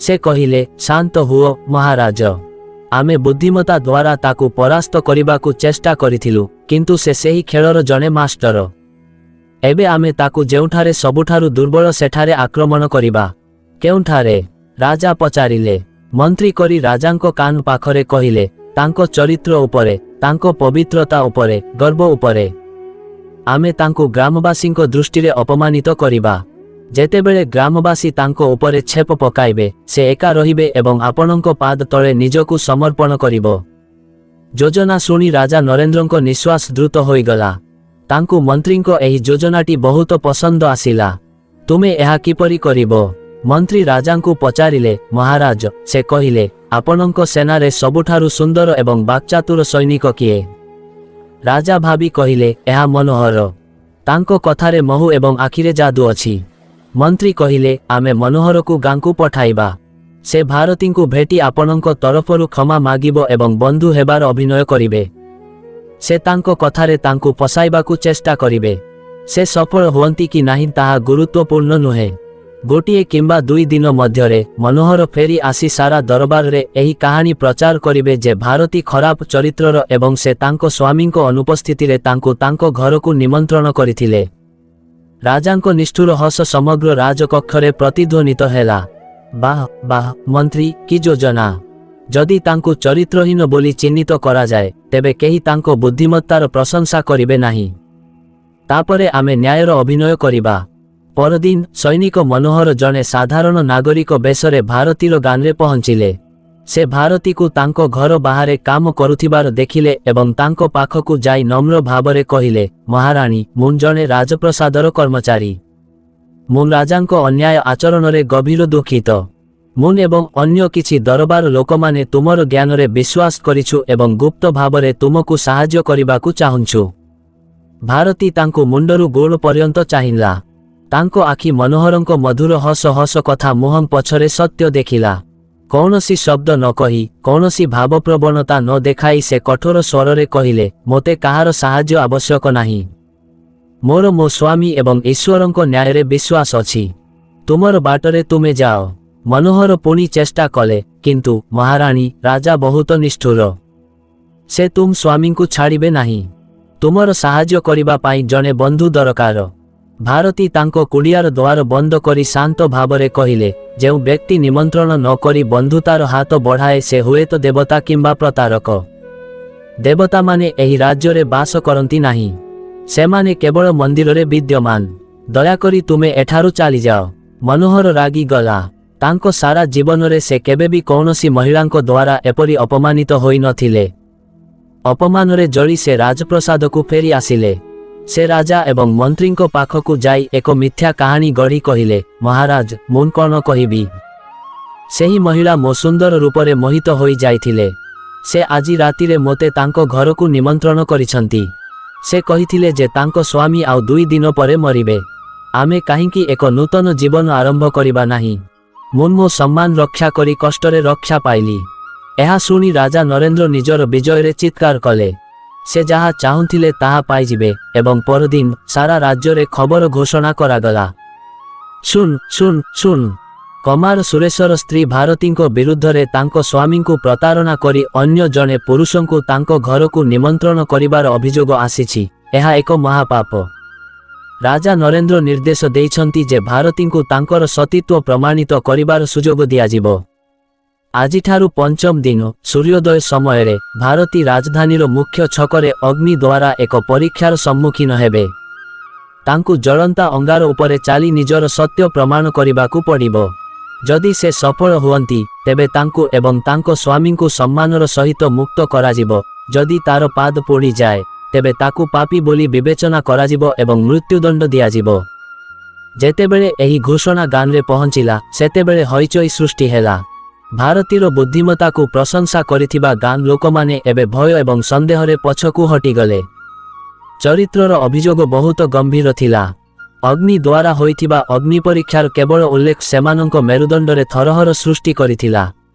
ସେ କହିଲେ, ଶାନ୍ତ ହୁଅ ମହାରାଜ। ଆମେ ବୁଦ୍ଧିମତା ଦ୍ୱାରା ତାକୁ ପରାସ୍ତ କରିବାକୁ ଚେଷ୍ଟା କରିଥିଲୁ, କିନ୍ତୁ ସେ ସେହି ଖେଳର ଜଣେ ମାଷ୍ଟର। ଏବେ ଆମେ ତାକୁ ଯେଉଁଠାରେ ସବୁଠାରୁ ଦୁର୍ବଳ ସେଠାରେ ଆକ୍ରମଣ କରିବା। କେଉଁଠାରେ? ରାଜା ପଚାରିଲେ। ମନ୍ତ୍ରୀ କରି ରାଜାଙ୍କ କାନ ପାଖରେ କହିଲେ, ତାଙ୍କ ଚରିତ୍ର ଉପରେ, ତାଙ୍କ ପବିତ୍ରତା ଉପରେ, ଗର୍ବ ଉପରେ ଆମେ ତାଙ୍କୁ ଗ୍ରାମବାସୀଙ୍କ ଦୃଷ୍ଟିରେ ଅପମାନିତ କରିବା। ଯେତେବେଳେ ଗ୍ରାମବାସୀ ତାଙ୍କ ଉପରେ ଛେପ ପକାଇବେ, ସେ ଏକା ରହିବେ ଏବଂ ଆପଣଙ୍କ ପାଦ ତଳେ ନିଜକୁ ସମର୍ପଣ କରିବ। ଯୋଜନା ଶୁଣି ରାଜା ନରେନ୍ଦ୍ରଙ୍କ ନିଶ୍ୱାସ ଦ୍ରୁତ ହୋଇଗଲା। ତାଙ୍କୁ ମନ୍ତ୍ରୀଙ୍କ ଏହି ଯୋଜନାଟି ବହୁତ ପସନ୍ଦ ଆସିଲା। ତୁମେ ଏହା କିପରି କରିବ? ମନ୍ତ୍ରୀ ରାଜାଙ୍କୁ ପଚାରିଲେ। ମହାରାଜ, ସେ କହିଲେ, ଆପଣଙ୍କ ସେନାରେ ସବୁଠାରୁ ସୁନ୍ଦର ଏବଂ ବାକ୍ଚାତୁର ସୈନିକ କିଏ? ରାଜା ଭାବି କହିଲେ, ଏହା ମନୋହର। ତାଙ୍କ କଥାରେ ମହୁ ଏବଂ ଆଖିରେ ଯାଦୁ ଅଛି। ମନ୍ତ୍ରୀ କହିଲେ, ଆମେ ମନୋହରକୁ ଗାଁକୁ ପଠାଇବା। ସେ ଭାରତୀଙ୍କୁ ଭେଟି ଆପଣଙ୍କ ତରଫରୁ କ୍ଷମା ମାଗିବ ଏବଂ ବନ୍ଧୁ ହେବାର ଅଭିନୟ କରିବେ। ସେ ତାଙ୍କ କଥାରେ ତାଙ୍କୁ ଫସାଇବାକୁ ଚେଷ୍ଟା କରିବେ। ସେ ସଫଳ ହୁଅନ୍ତି କି ନାହିଁ ତାହା ଗୁରୁତ୍ୱପୂର୍ଣ୍ଣ ନୁହେଁ। ଗୋଟିଏ କିମ୍ବା 2 ଦିନ ମଧ୍ୟରେ ମନୋହର ଫେରି ଆସି ସାରା ଦରବାରରେ ଏହି କାହାଣୀ ପ୍ରଚାର କରିବେ ଯେ ଭାରତୀ ଖରାପ ଚରିତ୍ରର ଏବଂ ସେ ତାଙ୍କ ସ୍ୱାମୀଙ୍କ ଅନୁପସ୍ଥିତିରେ ତାଙ୍କୁ ତାଙ୍କ ଘରକୁ ନିମନ୍ତ୍ରଣ କରିଥିଲେ। ରାଜାଙ୍କ ନିଷ୍ଠୁର ହସ ସମଗ୍ର ରାଜକକ୍ଷରେ ପ୍ରତିଧ୍ୱନିତ ହେଲା। ବାଃ ବାଃ, ମନ୍ତ୍ରୀ, କି ଯୋଜନା! ଯଦି ତାଙ୍କୁ ଚରିତ୍ରହୀନ ବୋଲି ଚିହ୍ନିତ କରାଯାଏ, ତେବେ କେହି ତାଙ୍କ ବୁଦ୍ଧିମତ୍ତାର ପ୍ରଶଂସା କରିବେ ନାହିଁ। ତାପରେ ଆମେ ନ୍ୟାୟର ଅଭିନୟ କରିବା। ପରଦିନ ସୈନିକ ମନୋହର ଜଣେ ସାଧାରଣ ନାଗରିକ ବେଶରେ ଭାରତୀର ଗାଁରେ ପହଞ୍ଚିଲେ। ସେ ଭାରତୀକୁ ତାଙ୍କ ଘର ବାହାରେ କାମ କରୁଥିବାର ଦେଖିଲେ ଏବଂ ତାଙ୍କ ପାଖକୁ ଯାଇ ନମ୍ର ଭାବରେ କହିଲେ, ମହାରାଣୀ, ମୁଁ ଜଣେ ରାଜପ୍ରସାଦର କର୍ମଚାରୀ। ମୁଁ ରାଜାଙ୍କ ଅନ୍ୟାୟ ଆଚରଣରେ ଗଭୀର ଦୁଃଖିତ। ମୁଁ ଏବଂ ଅନ୍ୟ କିଛି ଦରବାର ଲୋକମାନେ ତୁମର ଜ୍ଞାନରେ ବିଶ୍ୱାସ କରିଛୁ ଏବଂ ଗୁପ୍ତ ଭାବରେ ତୁମକୁ ସାହାଯ୍ୟ କରିବାକୁ ଚାହୁଁଛୁ। ଭାରତୀ ତାଙ୍କୁ ମୁଣ୍ଡରୁ ଗୋଡ଼ ପର୍ଯ୍ୟନ୍ତ ଚାହିଁଲା। ତାଙ୍କ ଆଖି ମନୋହରଙ୍କ ମଧୁର ହସ ହସ କଥା ମୁହଁ ପଛରେ ସତ୍ୟ ଦେଖିଲା। କୌଣସି ଶବ୍ଦ ନ କହି, କୌଣସି ଭାବପ୍ରବଣତା ନ ଦେଖାଇ ସେ କଠୋର ସ୍ୱରରେ କହିଲେ, ମୋତେ କାହାର ସାହାଯ୍ୟ ଆବଶ୍ୟକ ନାହିଁ। ମୋର ମୋ ସ୍ୱାମୀ ଏବଂ ଈଶ୍ୱରଙ୍କ ନ୍ୟାୟରେ ବିଶ୍ୱାସ ଅଛି। ତୁମର ବାଟରେ ତୁମେ ଯାଅ। ମନୋହର ପୁଣି ଚେଷ୍ଟା କଲେ, କିନ୍ତୁ ମହାରାଣୀ, ରାଜା ବହୁତ ନିଷ୍ଠୁର। ସେ ତୁମ ସ୍ୱାମୀଙ୍କୁ ଛାଡ଼ିବେ ନାହିଁ। ତୁମର ସାହାଯ୍ୟ କରିବା ପାଇଁ ଜଣେ ବନ୍ଧୁ ଦରକାର। ଭାରତୀ ତାଙ୍କ କୁଡ଼ିଆର ଦ୍ୱାର ବନ୍ଦ କରି ଶାନ୍ତ ଭାବରେ କହିଲେ, ଯେଉଁ ବ୍ୟକ୍ତି ନିମନ୍ତ୍ରଣ ନ କରି ବନ୍ଧୁତାର ହାତ ବଢ଼ାଏ ସେ ହୁଏତ ଦେବତା କିମ୍ବା ପ୍ରତାରକ। ଦେବତାମାନେ ଏହି ରାଜ୍ୟରେ ବାସ କରନ୍ତି ନାହିଁ। ସେମାନେ କେବଳ ମନ୍ଦିରରେ ବିଦ୍ୟମାନ। ଦୟାକରି ତୁମେ ଏଠାରୁ ଚାଲିଯାଅ। ମନୋହର ରାଗିଗଲା। ତାଙ୍କ ସାରା ଜୀବନରେ ସେ କେବେ ବି କୌଣସି ମହିଳାଙ୍କ ଦ୍ୱାରା ଏପରି ଅପମାନିତ ହୋଇନଥିଲେ। ଅପମାନରେ ଜଳି ସେ ରାଜପ୍ରସାଦକୁ ଫେରି ଆସିଲେ। ସେ ରାଜା ଏବଂ ମନ୍ତ୍ରୀଙ୍କ ପାଖକୁ ଯାଇ ଏକ ମିଥ୍ୟା କାହାଣୀ ଗଢ଼ି କହିଲେ, ମହାରାଜ, ମୁଁ କ'ଣ କହିବି? ସେହି ମହିଳା ମୋ ସୁନ୍ଦର ରୂପରେ ମୋହିତ ହୋଇ ଯାଇଥିଲେ। ସେ ଆଜି ରାତିରେ ମୋତେ ତାଙ୍କ ଘରକୁ ନିମନ୍ତ୍ରଣ କରିଛନ୍ତି। ସେ କହିଥିଲେ ଯେ ତାଙ୍କ ସ୍ୱାମୀ ଆଉ 2 ଦିନ ପରେ ମରିବେ। ଆମେ କାହିଁକି ଏକ ନୂତନ ଜୀବନ ଆରମ୍ଭ କରିବା ନାହିଁ? ମୁଁ ମୋ ସମ୍ମାନ ରକ୍ଷା କରି କଷ୍ଟରେ ରକ୍ଷା ପାଇଲି। ଏହା ଶୁଣି ରାଜା ନରେନ୍ଦ୍ର ନିଜର ବିଜୟରେ ଚିତ୍କାର କଲେ। ସେ ଯାହା ଚାହୁଁଥିଲେ ତାହା ପାଇଯିବେ ଏବଂ ପରଦିନ ସାରା ରାଜ୍ୟରେ ଖବର ଘୋଷଣା କରାଗଲା। ଶୁଣ ଶୁଣ ଶୁଣ, କମାର ସୁରେଶର ସ୍ତ୍ରୀ ଭାରତୀଙ୍କ ବିରୁଦ୍ଧରେ ତାଙ୍କ ସ୍ୱାମୀଙ୍କୁ ପ୍ରତାରଣା କରି ଅନ୍ୟ ଜଣେ ପୁରୁଷଙ୍କୁ ତାଙ୍କ ଘରକୁ ନିମନ୍ତ୍ରଣ କରିବାର ଅଭିଯୋଗ ଆସିଛି। ଏହା ଏକ ମହାପାପ। ରାଜା ନରେନ୍ଦ୍ର ନିର୍ଦ୍ଦେଶ ଦେଇଛନ୍ତି ଯେ ଭାରତୀଙ୍କୁ ତାଙ୍କର ସତୀତ୍ୱ ପ୍ରମାଣିତ କରିବାର ସୁଯୋଗ ଦିଆଯିବ। ଆଜିଠାରୁ 5ମ ଦିନ ସୂର୍ଯ୍ୟୋଦୟ ସମୟରେ ଭାରତୀ ରାଜଧାନୀର ମୁଖ୍ୟ ଛକରେ ଅଗ୍ନି ଦ୍ୱାରା ଏକ ପରୀକ୍ଷାର ସମ୍ମୁଖୀନ ହେବେ। ତାଙ୍କୁ ଜଳନ୍ତା ଅଙ୍ଗାର ଉପରେ ଚାଲି ନିଜର ସତ୍ୟ ପ୍ରମାଣ କରିବାକୁ ପଡ଼ିବ। ଯଦି ସେ ସଫଳ ହୁଅନ୍ତି, ତେବେ ତାଙ୍କୁ ଏବଂ ତାଙ୍କ ସ୍ୱାମୀଙ୍କୁ ସମ୍ମାନର ସହିତ ମୁକ୍ତ କରାଯିବ। ଯଦି ତାର ପାଦ ପୋଡ଼ିଯାଏ, ତେବେ ତାକୁ ପାପୀ ବୋଲି ବିବେଚନା କରାଯିବ ଏବଂ ମୃତ୍ୟୁଦଣ୍ଡ ଦିଆଯିବ। ଯେତେବେଳେ ଏହି ଘୋଷଣା ଗାଁରେ ପହଞ୍ଚିଲା, ସେତେବେଳେ ହଇଚଇ ସୃଷ୍ଟି ହେଲା। ଭାରତୀର ବୁଦ୍ଧିମତ୍ତାକୁ ପ୍ରଶଂସା କରିଥିବା ଗାଁ ଲୋକମାନେ ଏବେ ଭୟ ଏବଂ ସନ୍ଦେହରେ ପଛକୁ ହଟିଗଲେ। ଚରିତ୍ରର ଅଭିଯୋଗ ବହୁତ ଗମ୍ଭୀର ଥିଲା। ଅଗ୍ନି ଦ୍ୱାରା ହୋଇଥିବା ଅଗ୍ନି ପରୀକ୍ଷାର କେବଳ ଉଲ୍ଲେଖ ସେମାନଙ୍କ ମେରୁଦଣ୍ଡରେ ଥରହର ସୃଷ୍ଟି କରିଥିଲା।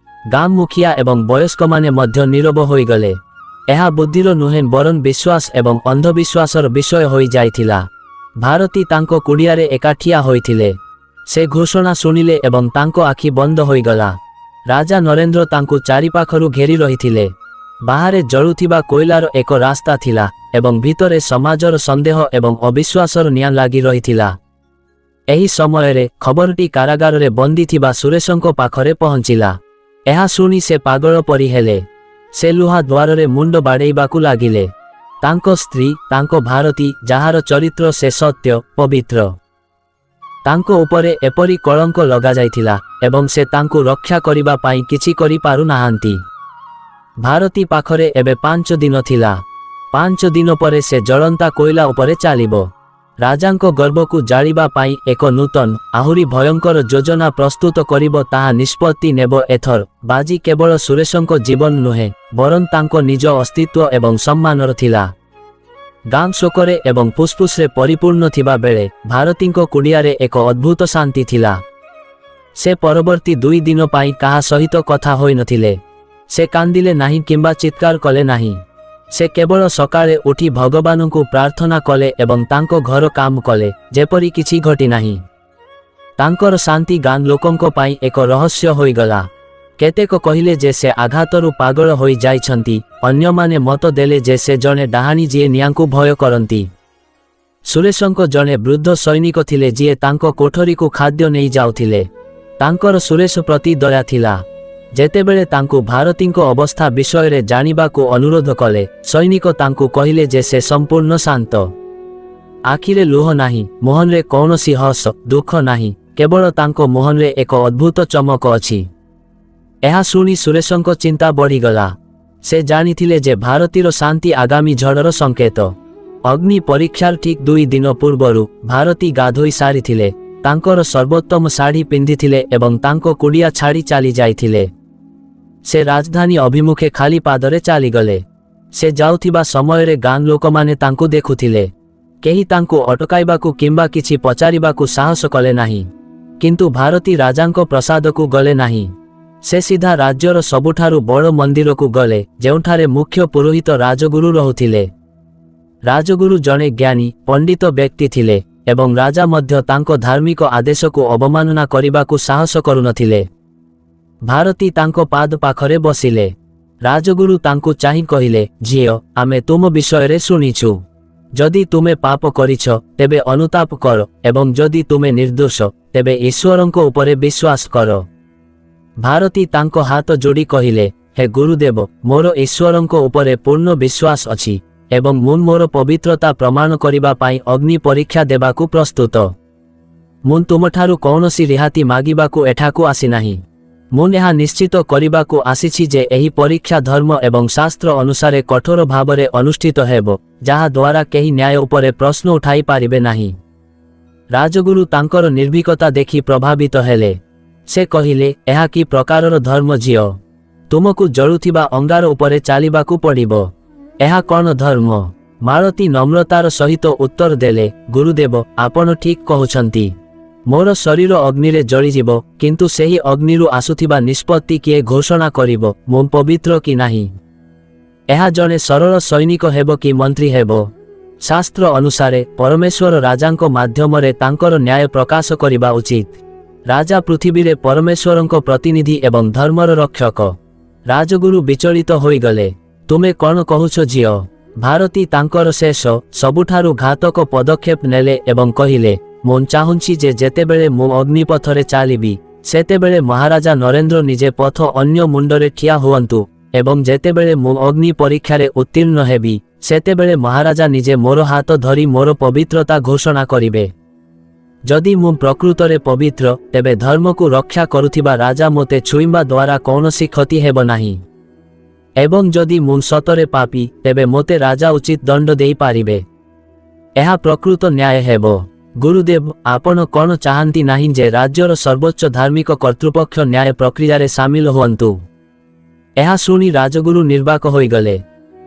ଗାଁ ମୁଖିଆ ଏବଂ ବୟସ୍କମାନେ ମଧ୍ୟ ନୀରବ ହୋଇଗଲେ। ଏହା ବୁଦ୍ଧିର ନୁହେଁ ବରଂ ବିଶ୍ୱାସ ଏବଂ ଅନ୍ଧବିଶ୍ୱାସର ବିଷୟ ହୋଇଯାଇଥିଲା। ଭାରତୀ ତାଙ୍କ କୁଡ଼ିଆରେ ଏକାଠିଆ ହୋଇଥିଲେ। ସେ ଘୋଷଣା ଶୁଣିଲେ ଏବଂ ତାଙ୍କ ଆଖି ବନ୍ଦ ହୋଇଗଲା। ରାଜା ନରେନ୍ଦ୍ର ତାଙ୍କୁ ଚାରିପାଖରୁ ଘେରି ରହିଥିଲେ। ବାହାରେ ଜଳୁଥିବା କୋଇଲାର ଏକ ରାସ୍ତା ଥିଲା ଏବଂ ଭିତରେ ସମାଜର ସନ୍ଦେହ ଏବଂ ଅବିଶ୍ୱାସର ନିଆଁ ଲାଗି ରହିଥିଲା। ଏହି ସମୟରେ ଖବରଟି କାରାଗାରରେ ବନ୍ଦୀ ଥିବା ସୁରେଶଙ୍କ ପାଖରେ ପହଞ୍ଚିଲା। ଏହା ଶୁଣି ସେ ପାଗଳ ପରି ହେଲେ। ସେ ଲୁହା ଦ୍ୱାରରେ ମୁଣ୍ଡ ବାଡ଼େଇବାକୁ ଲାଗିଲେ। ତାଙ୍କ ସ୍ତ୍ରୀ, ତାଙ୍କ ଭାରତୀ, ଯାହାର ଚରିତ୍ର ସେ ସତ୍ୟ, ପବିତ୍ର, ତାଙ୍କ ଉପରେ ଏପରି କଳଙ୍କ ଲଗାଯାଇଥିଲା ଏବଂ ସେ ତାଙ୍କୁ ରକ୍ଷା କରିବା ପାଇଁ କିଛି କରିପାରୁନାହାନ୍ତି। ଭାରତୀ ପାଖରେ ଏବେ 5 ଦିନ ଥିଲା। 5 ଦିନ ପରେ ସେ ଜଳନ୍ତା କୋଇଲା ଉପରେ ଚାଲିବ। ରାଜାଙ୍କ ଗର୍ଭକୁ ଜାଳିବା ପାଇଁ ଏକ ନୂତନ, ଆହୁରି ଭୟଙ୍କର ଯୋଜନା ପ୍ରସ୍ତୁତ କରିବ। ତାହା ନିଷ୍ପତ୍ତି ନେବ ଏଥର। ବାଜି କେବଳ ସୁରେଶଙ୍କ ଜୀବନ ନୁହେଁ, ବରଂ ତାଙ୍କ ନିଜ ଅସ୍ତିତ୍ୱ ଏବଂ ସମ୍ମାନର ଥିଲା। ଗାଁ ଶୋକରେ ଏବଂ ଫୁସ୍ଫୁସ୍ରେ ପରିପୂର୍ଣ୍ଣ ଥିବା ବେଳେ ଭାରତୀଙ୍କ କୁଡ଼ିଆରେ ଏକ ଅଦ୍ଭୁତ ଶାନ୍ତି ଥିଲା। ସେ ପରବର୍ତ୍ତୀ 2 ଦିନ ପାଇଁ କାହା ସହିତ କଥା ହୋଇନଥିଲେ। ସେ କାନ୍ଦିଲେ ନାହିଁ କିମ୍ବା ଚିତ୍କାର କଲେ ନାହିଁ। ସେ କେବଳ ସକାଳେ ଉଠି ଭଗବାନଙ୍କୁ ପ୍ରାର୍ଥନା କଲେ ଏବଂ ତାଙ୍କ ଘର କାମ କଲେ ଯେପରି କିଛି ଘଟିନାହିଁ। ତାଙ୍କର ଶାନ୍ତି ଗାଁ ଲୋକଙ୍କ ପାଇଁ ଏକ ରହସ୍ୟ ହୋଇଗଲା। କେତେକ କହିଲେ ଯେ ସେ ଆଘାତରୁ ପାଗଳ ହୋଇଯାଇଛନ୍ତି। ଅନ୍ୟମାନେ ମତ ଦେଲେ ଯେ ସେ ଜଣେ ଡାହାଣୀ ଯିଏ ନିଆଁଙ୍କୁ ଭୟ କରନ୍ତି। ସୁରେଶଙ୍କ ଜଣେ ବୃଦ୍ଧ ସୈନିକ ଥିଲେ ଯିଏ ତାଙ୍କ କୋଠରୀକୁ ଖାଦ୍ୟ ନେଇ ଯାଉଥିଲେ। ତାଙ୍କର ସୁରେଶ ପ୍ରତି ଦୟା ଥିଲା। ଯେତେବେଳେ ତାଙ୍କୁ ଭାରତୀଙ୍କ ଅବସ୍ଥା ବିଷୟରେ ଜାଣିବାକୁ ଅନୁରୋଧ କଲେ, ସୈନିକ ତାଙ୍କୁ କହିଲେ ଯେ ସେ ସମ୍ପୂର୍ଣ୍ଣ ଶାନ୍ତ। ଆଖିରେ ଲୁହ ନାହିଁ, ମୁହଁରେ କୌଣସି ହସ, ଦୁଃଖ ନାହିଁ, କେବଳ ତାଙ୍କ ମୁହଁରେ ଏକ ଅଦ୍ଭୁତ ଚମକ ଅଛି। ଏହା ଶୁଣି ସୁରେଶଙ୍କ ଚିନ୍ତା ବଢ଼ିଗଲା। ସେ ଜାଣିଥିଲେ ଯେ ଭାରତୀର ଶାନ୍ତି ଆଗାମୀ ଝଡ଼ର ସଂକେତ। ଅଗ୍ନି ପରୀକ୍ଷାର ଠିକ୍ 2 ଦିନ ପୂର୍ବରୁ ଭାରତୀ ଗାଧୋଇ ସାରିଥିଲେ। ତାଙ୍କର ସର୍ବୋତ୍ତମ ଶାଢ଼ୀ ପିନ୍ଧିଥିଲେ ଏବଂ ତାଙ୍କ କୁଡ଼ିଆ ଛାଡ଼ି ଚାଲି ଯାଇଥିଲେ। ସେ ରାଜଧାନୀ ଅଭିମୁଖେ ଖାଲି ପାଦରେ ଚାଲିଗଲେ। ସେ ଯାଉଥିବା ସମୟରେ ଗାଁ ଲୋକମାନେ ତାଙ୍କୁ ଦେଖୁଥିଲେ। କେହି ତାଙ୍କୁ ଅଟକାଇବାକୁ କିମ୍ବା କିଛି ପଚାରିବାକୁ ସାହସ କଲେ ନାହିଁ। କିନ୍ତୁ ଭାରତୀ ରାଜାଙ୍କ ପ୍ରସାଦକୁ ଗଲେ ନାହିଁ। ସେ ସିଧା ରାଜ୍ୟର ସବୁଠାରୁ ବଡ଼ ମନ୍ଦିରକୁ ଗଲେ, ଯେଉଁଠାରେ ମୁଖ୍ୟ ପୁରୋହିତ ରାଜଗୁରୁ ରହୁଥିଲେ। ରାଜଗୁରୁ ଜଣେ ଜ୍ଞାନୀ, ପଣ୍ଡିତ ବ୍ୟକ୍ତି ଥିଲେ ଏବଂ ରାଜା ମଧ୍ୟ ତାଙ୍କ ଧାର୍ମିକ ଆଦେଶକୁ ଅବମାନନା କରିବାକୁ ସାହସ କରୁନଥିଲେ। ଭାରତୀ ତାଙ୍କ ପାଦ ପାଖରେ ବସିଲେ। ରାଜଗୁରୁ ତାଙ୍କୁ ଚାହିଁ କହିଲେ, ଝିଅ, ଆମେ ତୁମ ବିଷୟରେ ଶୁଣିଛୁ। ଯଦି ତୁମେ ପାପ କରିଛ ତେବେ ଅନୁତାପ କର ଏବଂ ଯଦି ତୁମେ ନିର୍ଦ୍ଦୋଷ ତେବେ ଈଶ୍ୱରଙ୍କ ଉପରେ ବିଶ୍ୱାସ କର। ଭାରତୀ ତାଙ୍କ ହାତ ଯୋଡ଼ି କହିଲେ, ହେ ଗୁରୁଦେବ, ମୋର ଈଶ୍ୱରଙ୍କ ଉପରେ ପୂର୍ଣ୍ଣ ବିଶ୍ୱାସ ଅଛି ଏବଂ ମୁଁ ମୋର ପବିତ୍ରତା ପ୍ରମାଣ କରିବା ପାଇଁ ଅଗ୍ନି ପରୀକ୍ଷା ଦେବାକୁ ପ୍ରସ୍ତୁତ। ମୁଁ ତୁମଠାରୁ କୌଣସି ରିହାତି ମାଗିବାକୁ ଏଠାକୁ ଆସିନାହିଁ। ମୁଁ ଏହା ନିଶ୍ଚିତ କରିବାକୁ ଆସିଛି ଯେ ଏହି ପରୀକ୍ଷା ଧର୍ମ ଏବଂ ଶାସ୍ତ୍ର ଅନୁସାରେ କଠୋର ଭାବରେ ଅନୁଷ୍ଠିତ ହେବ, ଯାହା ଦ୍ୱାରା କେହି ନ୍ୟାୟ ଉପରେ ପ୍ରଶ୍ନ ଉଠାଇ ପାରିବେ ନାହିଁ। ରାଜଗୁରୁ ତାଙ୍କର ନିର୍ଭୀକତା ଦେଖି ପ୍ରଭାବିତ ହେଲେ। ସେ କହିଲେ, ଏହା କି ପ୍ରକାରର ଧର୍ମ ଝିଅ? ତୁମକୁ ଜଳୁଥିବା ଅଙ୍ଗାର ଉପରେ ଚାଲିବାକୁ ପଡ଼ିବ। ଏହା କ'ଣ ଧର୍ମ? ମାଳତୀ ନମ୍ରତାର ସହିତ ଉତ୍ତର ଦେଲେ, ଗୁରୁଦେବ, ଆପଣ ଠିକ୍ କହୁଛନ୍ତି। ମୋର ଶରୀର ଅଗ୍ନିରେ ଜଳିଯିବ, କିନ୍ତୁ ସେହି ଅଗ୍ନିରୁ ଆସୁଥିବା ନିଷ୍ପତ୍ତି କିଏ ଘୋଷଣା କରିବ, ମୁଁ ପବିତ୍ର କି ନାହିଁ? ଏହା ଜଣେ ସରଳ ସୈନିକ ହେବ କି ମନ୍ତ୍ରୀ ହେବ? ଶାସ୍ତ୍ର ଅନୁସାରେ ପରମେଶ୍ୱର ରାଜାଙ୍କ ମାଧ୍ୟମରେ ତାଙ୍କର ନ୍ୟାୟ ପ୍ରକାଶ କରିବା ଉଚିତ। ରାଜା ପୃଥିବୀରେ ପରମେଶ୍ୱରଙ୍କ ପ୍ରତିନିଧି ଏବଂ ଧର୍ମର ରକ୍ଷକ। ରାଜଗୁରୁ ବିଚଳିତ ହୋଇଗଲେ। ତୁମେ କ'ଣ କହୁଛ ଝିଅ? ଭାରତୀ ତାଙ୍କର ଶେଷ, ସବୁଠାରୁ ଘାତକ ପଦକ୍ଷେପ ନେଲେ ଏବଂ କହିଲେ, ମୁଁ ଚାହୁଁଛି ଯେ ଯେତେବେଳେ ମୁଁ ଅଗ୍ନିପଥରେ ଚାଲିବି, ସେତେବେଳେ ମହାରାଜା ନରେନ୍ଦ୍ର ନିଜେ ପଥ ଅନ୍ୟ ମୁଣ୍ଡରେ ଠିଆ ହୁଅନ୍ତୁ ଏବଂ ଯେତେବେଳେ ମୁଁ ଅଗ୍ନି ପରୀକ୍ଷାରେ ଉତ୍ତୀର୍ଣ୍ଣ ହେବି, ସେତେବେଳେ ମହାରାଜା ନିଜେ ମୋର ହାତ ଧରି ମୋର ପବିତ୍ରତା ଘୋଷଣା କରିବେ। ଯଦି ମୁଁ ପ୍ରକୃତରେ ପବିତ୍ର, ତେବେ ଧର୍ମକୁ ରକ୍ଷା କରୁଥିବା ରାଜା ମୋତେ ଛୁଇଁବା ଦ୍ୱାରା କୌଣସି କ୍ଷତି ହେବ ନାହିଁ। ଏବଂ ଯଦି ମୁଁ ସତରେ ପାପୀ, ତେବେ ମୋତେ ରାଜା ଉଚିତ ଦଣ୍ଡ ଦେଇପାରିବେ। ଏହା ପ୍ରକୃତ ନ୍ୟାୟ ହେବ। ଗୁରୁଦେବ, ଆପଣ କ'ଣ ଚାହାନ୍ତି ନାହିଁ ଯେ ରାଜ୍ୟର ସର୍ବୋଚ୍ଚ ଧାର୍ମିକ କର୍ତ୍ତୃପକ୍ଷ ନ୍ୟାୟ ପ୍ରକ୍ରିୟାରେ ସାମିଲ ହୁଅନ୍ତୁ? ଏହା ଶୁଣି ରାଜଗୁରୁ ନିର୍ବାକ ହୋଇଗଲେ।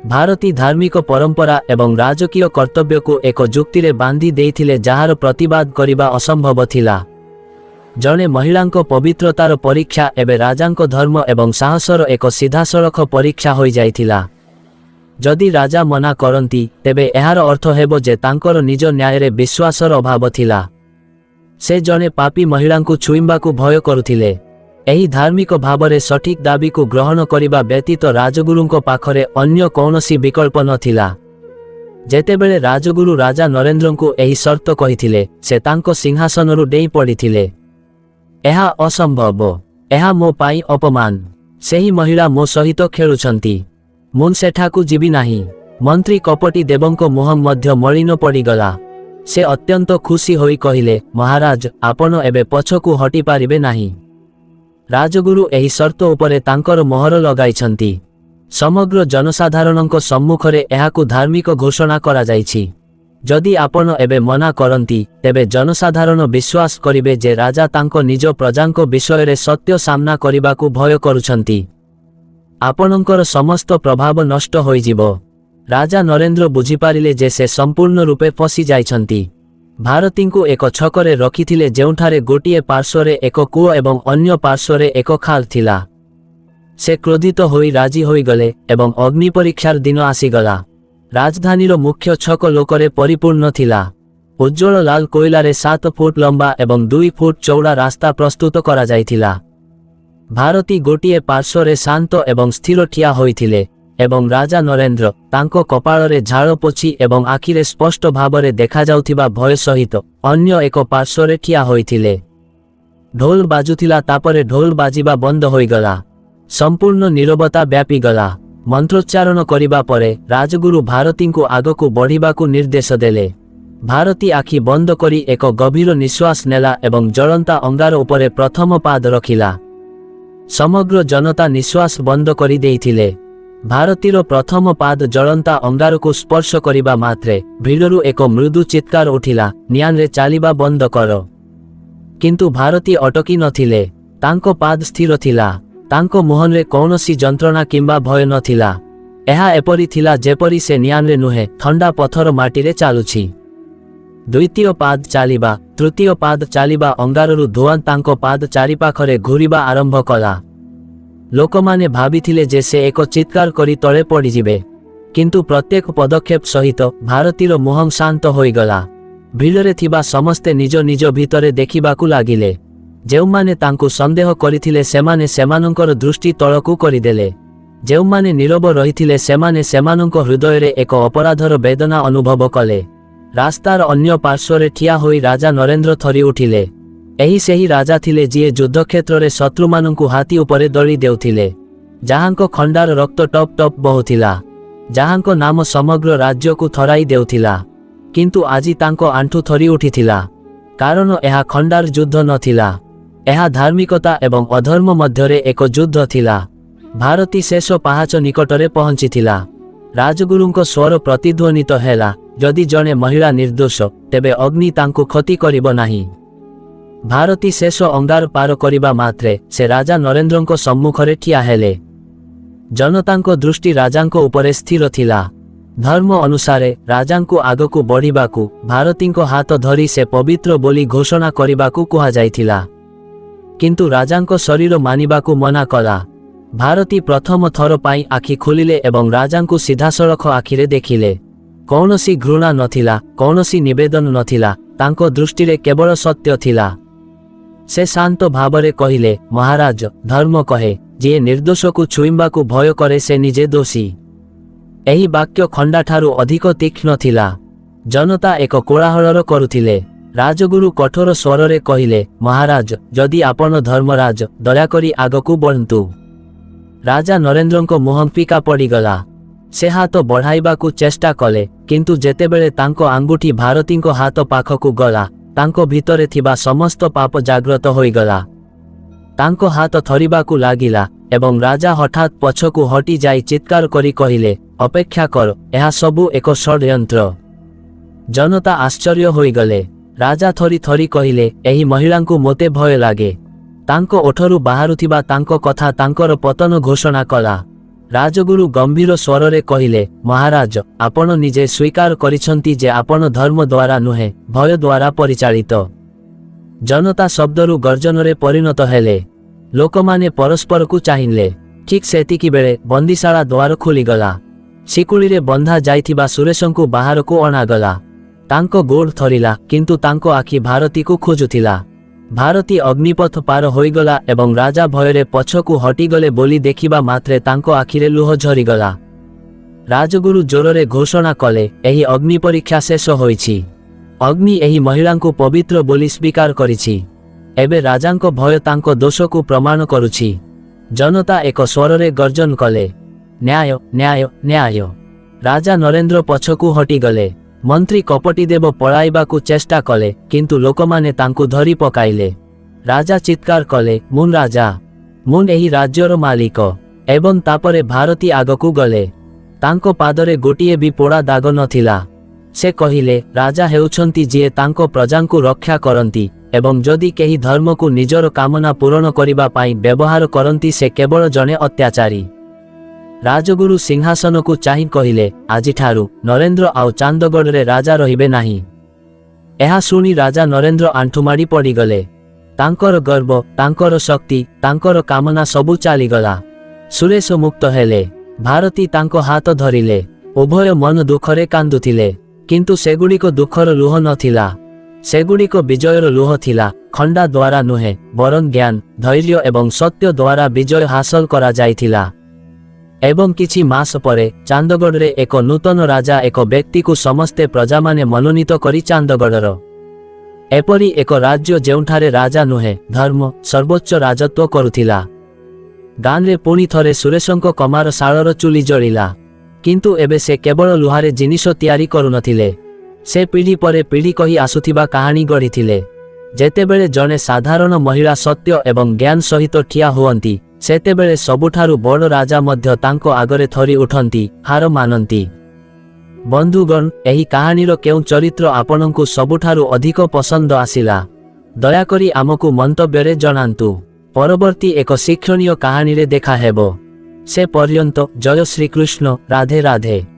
ଭାରତୀ ଧାର୍ମିକ ପରମ୍ପରା ଏବଂ ରାଜକୀୟ କର୍ତ୍ତବ୍ୟକୁ ଏକ ଯୁକ୍ତିରେ ବାନ୍ଧି ଦେଇଥିଲେ ଯାହାର ପ୍ରତିବାଦ କରିବା ଅସମ୍ଭବ ଥିଲା। ଜଣେ ମହିଳାଙ୍କ ପବିତ୍ରତାର ପରୀକ୍ଷା ଏବେ ରାଜାଙ୍କ ଧର୍ମ ଏବଂ ସାହସର ଏକ ସିଧାସଳଖ ପରୀକ୍ଷା ହୋଇଯାଇଥିଲା। ଯଦି ରାଜା ମନା କରନ୍ତି, ତେବେ ଏହାର ଅର୍ଥ ହେବ ଯେ ତାଙ୍କର ନିଜ ନ୍ୟାୟରେ ବିଶ୍ୱାସର ଅଭାବ ଥିଲା। ସେ ଜଣେ ପାପୀ ମହିଳାଙ୍କୁ ଛୁଇଁବାକୁ ଭୟ କରୁଥିଲେ। ଏହି ଧାର୍ମିକ ଭାବରେ ସଠିକ୍ ଦାବିକୁ ଗ୍ରହଣ କରିବା ବ୍ୟତୀତ ରାଜଗୁରୁଙ୍କ ପାଖରେ ଅନ୍ୟ କୌଣସି ବିକଳ୍ପ ନଥିଲା। ଯେତେବେଳେ ରାଜଗୁରୁ ରାଜା ନରେନ୍ଦ୍ରଙ୍କୁ ଏହି ସର୍ତ୍ତ କହିଥିଲେ, ସେ ତାଙ୍କ ସିଂହାସନରୁ ଡେଇଁ ପଡ଼ିଥିଲେ। ଏହା ଅସମ୍ଭବ। ଏହା ମୋ ପାଇଁ ଅପମାନ। ସେହି ମହିଳା ମୋ ସହିତ ଖେଳୁଛନ୍ତି, ମୁଁ ସେଠାକୁ ଯିବି ନାହିଁ। ମନ୍ତ୍ରୀ କପଟୀ ଦେବଙ୍କ ମୁହଁ ମଧ୍ୟ ମଳିନ ପଡ଼ିଗଲା। ସେ ଅତ୍ୟନ୍ତ ଖୁସି ହୋଇ କହିଲେ, ମହାରାଜ, ଆପଣ ଏବେ ପଛକୁ ହଟିପାରିବେ ନାହିଁ। ରାଜଗୁରୁ ଏହି ସର୍ତ୍ତ ଉପରେ ତାଙ୍କର ମୋହର ଲଗାଇଛନ୍ତି। ସମଗ୍ର ଜନସାଧାରଣଙ୍କ ସମ୍ମୁଖରେ ଏହାକୁ ଧାର୍ମିକ ଘୋଷଣା କରାଯାଇଛି। ଯଦି ଆପଣ ଏବେ ମନା କରନ୍ତି, ତେବେ ଜନସାଧାରଣ ବିଶ୍ୱାସ କରିବେ ଯେ ରାଜା ତାଙ୍କ ନିଜ ପ୍ରଜାଙ୍କ ବିଷୟରେ ସତ୍ୟ ସାମ୍ନା କରିବାକୁ ଭୟ କରୁଛନ୍ତି। ଆପଣଙ୍କର ସମସ୍ତ ପ୍ରଭାବ ନଷ୍ଟ ହୋଇଯିବ। ରାଜା ନରେନ୍ଦ୍ର ବୁଝିପାରିଲେ ଯେ ସେ ସମ୍ପୂର୍ଣ୍ଣ ରୂପେ ଫସି ଯାଇଛନ୍ତି। ଭାରତୀଙ୍କୁ ଏକ ଛକରେ ରଖିଥିଲେ, ଯେଉଁଠାରେ ଗୋଟିଏ ପାର୍ଶ୍ୱରେ ଏକ କୂଅ ଏବଂ ଅନ୍ୟ ପାର୍ଶ୍ୱରେ ଏକ ଖାଲ ଥିଲା। ସେ କ୍ରୋଧିତ ହୋଇ ରାଜି ହୋଇଗଲେ ଏବଂ ଅଗ୍ନି ପରୀକ୍ଷାର ଦିନ ଆସିଗଲା। ରାଜଧାନୀର ମୁଖ୍ୟ ଛକ ଲୋକରେ ପରିପୂର୍ଣ୍ଣ ଥିଲା। ଉଜ୍ଜ୍ୱଳ ଲାଲ କୋଇଲାରେ 7 ଫୁଟ ଲମ୍ବା ଏବଂ 2 ଫୁଟ ଚଉଡ଼ା ରାସ୍ତା ପ୍ରସ୍ତୁତ କରାଯାଇଥିଲା। ଭାରତୀ ଗୋଟିଏ ପାର୍ଶ୍ୱରେ ଶାନ୍ତ ଏବଂ ସ୍ଥିର ଠିଆ ହୋଇଥିଲେ ଏବଂ ରାଜା ନରେନ୍ଦ୍ର ତାଙ୍କ କପାଳରେ ଝାଳ ପୋଛି ଏବଂ ଆଖିରେ ସ୍ପଷ୍ଟ ଭାବରେ ଦେଖାଯାଉଥିବା ଭୟ ସହିତ ଅନ୍ୟ ଏକ ପାର୍ଶ୍ୱରେ ଠିଆ ହୋଇଥିଲେ। ଢୋଲ ବାଜୁଥିଲା, ତାପରେ ଢୋଲ ବାଜିବା ବନ୍ଦ ହୋଇଗଲା। ସମ୍ପୂର୍ଣ୍ଣ ନୀରବତା ବ୍ୟାପିଗଲା। ମନ୍ତ୍ରୋଚ୍ଚାରଣ କରିବା ପରେ ରାଜଗୁରୁ ଭାରତୀଙ୍କୁ ଆଗକୁ ବଢ଼ିବାକୁ ନିର୍ଦ୍ଦେଶ ଦେଲେ। ଭାରତୀ ଆଖି ବନ୍ଦ କରି ଏକ ଗଭୀର ନିଶ୍ୱାସ ନେଲା ଏବଂ ଜଳନ୍ତା ଅଙ୍ଗାର ଉପରେ ପ୍ରଥମ ପାଦ ରଖିଲା। ସମଗ୍ର ଜନତା ନିଶ୍ୱାସ ବନ୍ଦ କରି ଦେଇଥିଲେ। ଭାରତୀର ପ୍ରଥମ ପାଦ ଜଳନ୍ତା ଅଙ୍ଗାରକୁ ସ୍ପର୍ଶ କରିବା ମାତ୍ରେ ଭିଡ଼ରୁ ଏକ ମୃଦୁ ଚିତ୍କାର ଉଠିଲା, ନିଆଁରେ ଚାଲିବା ବନ୍ଦ କର। କିନ୍ତୁ ଭାରତୀ ଅଟକି ନଥିଲେ। ତାଙ୍କ ପାଦ ସ୍ଥିର ଥିଲା। ତାଙ୍କ ମୁହଁରେ କୌଣସି ଯନ୍ତ୍ରଣା କିମ୍ବା ଭୟ ନଥିଲା। ଏହା ଏପରି ଥିଲା ଯେପରି ସେ ନିଆଁରେ ନୁହେଁ, ଥଣ୍ଡା ପଥର ମାଟିରେ ଚାଲୁଛି। ଦ୍ୱିତୀୟ ପାଦ ଚାଲିବା, ତୃତୀୟ ପାଦ ଚାଲିବା, ଅଙ୍ଗାରରୁ ଧୂଆଁ ତାଙ୍କ ପାଦ ଚାରିପାଖରେ ଘୂରିବା ଆରମ୍ଭ କଲା। ଲୋକମାନେ ଭାବିଥିଲେ ଯେ ସେ ଏକ ଚିତ୍କାର କରି ତଳେ ପଡ଼ିଯିବେ। କିନ୍ତୁ ପ୍ରତ୍ୟେକ ପଦକ୍ଷେପ ସହିତ ଭାରତୀର ମୁହଁ ଶାନ୍ତ ହୋଇଗଲା। ଭିଡ଼ରେ ଥିବା ସମସ୍ତେ ନିଜ ନିଜ ଭିତରେ ଦେଖିବାକୁ ଲାଗିଲେ। ଯେଉଁମାନେ ତାଙ୍କୁ ସନ୍ଦେହ କରିଥିଲେ ସେମାନେ ସେମାନଙ୍କର ଦୃଷ୍ଟି ତଳକୁ କରିଦେଲେ। ଯେଉଁମାନେ ନୀରବ ରହିଥିଲେ ସେମାନେ ସେମାନଙ୍କ ହୃଦୟରେ ଏକ ଅପରାଧର ବେଦନା ଅନୁଭବ କଲେ। ରାସ୍ତାର ଅନ୍ୟ ପାର୍ଶ୍ୱରେ ଠିଆ ହୋଇ ରାଜା ନରେନ୍ଦ୍ର ଥରି ଉଠିଲେ। ଏହି ସେହି ରାଜା ଥିଲେ ଯିଏ ଯୁଦ୍ଧକ୍ଷେତ୍ରରେ ଶତ୍ରୁମାନଙ୍କୁ ହାତୀ ଉପରେ ଦଳି ଦେଉଥିଲେ, ଯାହାଙ୍କ ଖଣ୍ଡାର ରକ୍ତ ଟପ୍ ଟପ୍ ବହୁଥିଲା, ଯାହାଙ୍କ ନାମ ସମଗ୍ର ରାଜ୍ୟକୁ ଥରାଇ ଦେଉଥିଲା। କିନ୍ତୁ ଆଜି ତାଙ୍କ ଆଣ୍ଠୁ ଥରି ଉଠିଥିଲା, କାରଣ ଏହା ଖଣ୍ଡାର ଯୁଦ୍ଧ ନଥିଲା। ଏହା ଧାର୍ମିକତା ଏବଂ ଅଧର୍ମ ମଧ୍ୟରେ ଏକ ଯୁଦ୍ଧ ଥିଲା। ଭାରତୀ ଶେଷ ପାହାଚ ନିକଟରେ ପହଞ୍ଚିଥିଲା। ରାଜଗୁରୁଙ୍କ ସ୍ୱର ପ୍ରତିଧ୍ୱନିତ ହେଲା, ଯଦି ଜଣେ ମହିଳା ନିର୍ଦ୍ଦୋଷ, ତେବେ ଅଗ୍ନି ତାଙ୍କୁ କ୍ଷତି କରିବ ନାହିଁ। ଭାରତୀ ଶେଷ ଅଙ୍ଗାର ପାର କରିବା ମାତ୍ରେ ସେ ରାଜା ନରେନ୍ଦ୍ରଙ୍କ ସମ୍ମୁଖରେ ଠିଆ ହେଲେ। ଜନତାଙ୍କ ଦୃଷ୍ଟି ରାଜାଙ୍କ ଉପରେ ସ୍ଥିର ଥିଲା। ଧର୍ମ ଅନୁସାରେ ରାଜାଙ୍କୁ ଆଗକୁ ବଢ଼ିବାକୁ, ଭାରତୀଙ୍କ ହାତ ଧରି ସେ ପବିତ୍ର ବୋଲି ଘୋଷଣା କରିବାକୁ କୁହାଯାଇଥିଲା। କିନ୍ତୁ ରାଜାଙ୍କ ଶରୀର ମାନିବାକୁ ମନା କଲା। ଭାରତୀ ପ୍ରଥମ ଥର ପାଇଁ ଆଖି ଖୋଲିଲେ ଏବଂ ରାଜାଙ୍କୁ ସିଧାସଳଖ ଆଖିରେ ଦେଖିଲେ। କୌଣସି ଘୃଣା ନଥିଲା, କୌଣସି ନିବେଦନ ନଥିଲା, ତାଙ୍କ ଦୃଷ୍ଟିରେ କେବଳ ସତ୍ୟ ଥିଲା। ସେ ଶାନ୍ତ ଭାବରେ କହିଲେ, ମହାରାଜ, ଧର୍ମ କହେ, ଯିଏ ନିର୍ଦ୍ଦୋଷକୁ ଛୁଇଁବାକୁ ଭୟ କରେ ସେ ନିଜେ ଦୋଷୀ। ଏହି ବାକ୍ୟ ଖଣ୍ଡାଠାରୁ ଅଧିକ ତୀକ୍ଷ୍ଣ ଥିଲା। ଜନତା ଏକ କୋଳାହଳ କରୁଥିଲେ। ରାଜଗୁରୁ କଠୋର ସ୍ୱରରେ କହିଲେ, ମହାରାଜ, ଯଦି ଆପଣ ଧର୍ମରାଜ, ଦୟାକରି ଆଗକୁ ବଢ଼ନ୍ତୁ। ରାଜା ନରେନ୍ଦ୍ରଙ୍କ ମୁହଁ ଫିକା ପଡ଼ିଗଲା। ସେ ହାତ ବଢ଼ାଇବାକୁ ଚେଷ୍ଟା କଲେ, କିନ୍ତୁ ଯେତେବେଳେ ତାଙ୍କ ଆଙ୍ଗୁଠି ଭାରତୀଙ୍କ ହାତ ପାଖକୁ ଗଲା, ତାଙ୍କ ଭିତରେ ଥିବା ସମସ୍ତ ପାପ ଜାଗ୍ରତ ହୋଇଗଲା। ତାଙ୍କ ହାତ ଥରିବାକୁ ଲାଗିଲା ଏବଂ ରାଜା ହଠାତ୍ ପଛକୁ ହଟି ଯାଇ ଚିତ୍କାର କରି କହିଲେ, ଅପେକ୍ଷା କର, ଏହା ସବୁ ଏକ ଷଡ଼ଯନ୍ତ୍ର। ଜନତା ଆଶ୍ଚର୍ଯ୍ୟ ହୋଇଗଲେ। ରାଜା ଥରି ଥରି କହିଲେ, ଏହି ମହିଳାଙ୍କୁ ମୋତେ ଭୟ ଲାଗେ। ତାଙ୍କ ଓଠରୁ ବାହାରୁଥିବା ତାଙ୍କ କଥା ତାଙ୍କର ପତନ ଘୋଷଣା କଲା। ରାଜଗୁରୁ ଗମ୍ଭୀର ସ୍ୱରରେ କହିଲେ, ମହାରାଜ, ଆପଣ ନିଜେ ସ୍ୱୀକାର କରିଛନ୍ତି ଯେ ଆପଣ ଧର୍ମ ଦ୍ୱାରା ନୁହେଁ, ଭୟ ଦ୍ୱାରା ପରିଚାଳିତ। ଜନତା ଶବ୍ଦରୁ ଗର୍ଜନରେ ପରିଣତ ହେଲେ। ଲୋକମାନେ ପରସ୍ପରକୁ ଚାହିଁଲେ। ଠିକ୍ ସେତିକିବେଳେ ବନ୍ଦୀଶାଳା ଦ୍ୱାର ଖୋଲିଗଲା। ଶିକୁଳିରେ ବନ୍ଧା ଯାଇଥିବା ସୁରେଶଙ୍କୁ ବାହାରକୁ ଅଣାଗଲା। ତାଙ୍କ ଗୋଡ଼ ଥରିଲା, କିନ୍ତୁ ତାଙ୍କ ଆଖି ଭାରତୀକୁ ଖୋଜୁଥିଲା। ଭାରତୀ ଅଗ୍ନିପଥ ପାର ହୋଇଗଲା ଏବଂ ରାଜା ଭୟରେ ପଛକୁ ହଟିଗଲେ ବୋଲି ଦେଖିବା ମାତ୍ରେ ତାଙ୍କ ଆଖିରେ ଲୁହ ଝରିଗଲା। ରାଜଗୁରୁ ଜୋରରେ ଘୋଷଣା କଲେ, ଏହି ଅଗ୍ନି ପରୀକ୍ଷା ଶେଷ ହୋଇଛି। ଅଗ୍ନି ଏହି ମହିଳାଙ୍କୁ ପବିତ୍ର ବୋଲି ସ୍ୱୀକାର କରିଛି। ଏବେ ରାଜାଙ୍କ ଭୟ ତାଙ୍କ ଦୋଷକୁ ପ୍ରମାଣ କରୁଛି। जनता एक स्वरे गर्जन कले, न्याय न्याय न्याय। राजा नरेंद्र पछकू हटिगले। मंत्री कपटिदेव पळाइबाकू चेष्टा कले, किंतु लोकमाने तांकू धरी पकाइले। राजा चित्कार कले, मुन राजा, मुन एही राज्यर मालिक। एवं तापरे भारती आगकू गले। तांको पादरे गोटिए भी पोड़ा दाग नथिला। से कहिले, राजा हेउछंती जिए तांको प्रजांकू रक्षा करंती, एवं जदि केही धर्म को निजर कामना पूरण करिबा पाई व्यवहार करंती से केवल जने अत्याचारी। राजगुरु सिंहासन को चाहि कहिले, आजिठारु नरेंद्र आउ चांदगढ़ रे राजा रहिबे नाही। एहा सुनी राजा नरेंद्र आंठुमाड़ी पड़ीगले। तांकर गर्व, तांकर शक्ति, तांकर कामना सबू चालीगला। सुरेश मुक्त हेले। भारती तांको हाथ धरिले। उभय मन दुखरे कांदुथिले, किंतु सेगुड़िको दुखर लुह नथिला। सेगुड़िको विजयर लुह थिला। खंडा द्वारा नुहे, बरं ज्ञान, धैर्य एवं सत्य द्वारा विजय हासिल करा जाइथिला। एवं किछि मास परे चांदगढ़ रे एक नूतन राजा एक व्यक्ति को समस्ते प्रजा माने मनोनीत करी चांदगढ़र एपरी एक राज्य जेउठारे राजा नुहे, धर्म सर्वोच्च राजत्व करुथिला। गान रे पुणी थरे सुरेशंको कमार शाळर चुली जळिला। किंतु एबे से केवल लुहारे जिनिष तैयारी करुनथिले। से पीढ़ी परे पीढ़ी कही आसुथिबा कहानी गढ़िथिले। जेतेबेले जने साधारण महिला सत्य एवं ज्ञान सहित ठिया हुअंती, सेतेबेले सबुठारु बड़ राजा मध्य तांको आगरे थरी उठंती, हार मानंती। बंधुगण, एही कहानीर केउ चरित्र आपनंकु सबुठारु अधिक पसंद आसिला? दयाकरी आमकु मंतव्यरे जणांतु। परवर्ती एक शिक्षणीय कहानी रे देखा हेबो। से पर्यंत जय श्री कृष्ण। राधे राधे।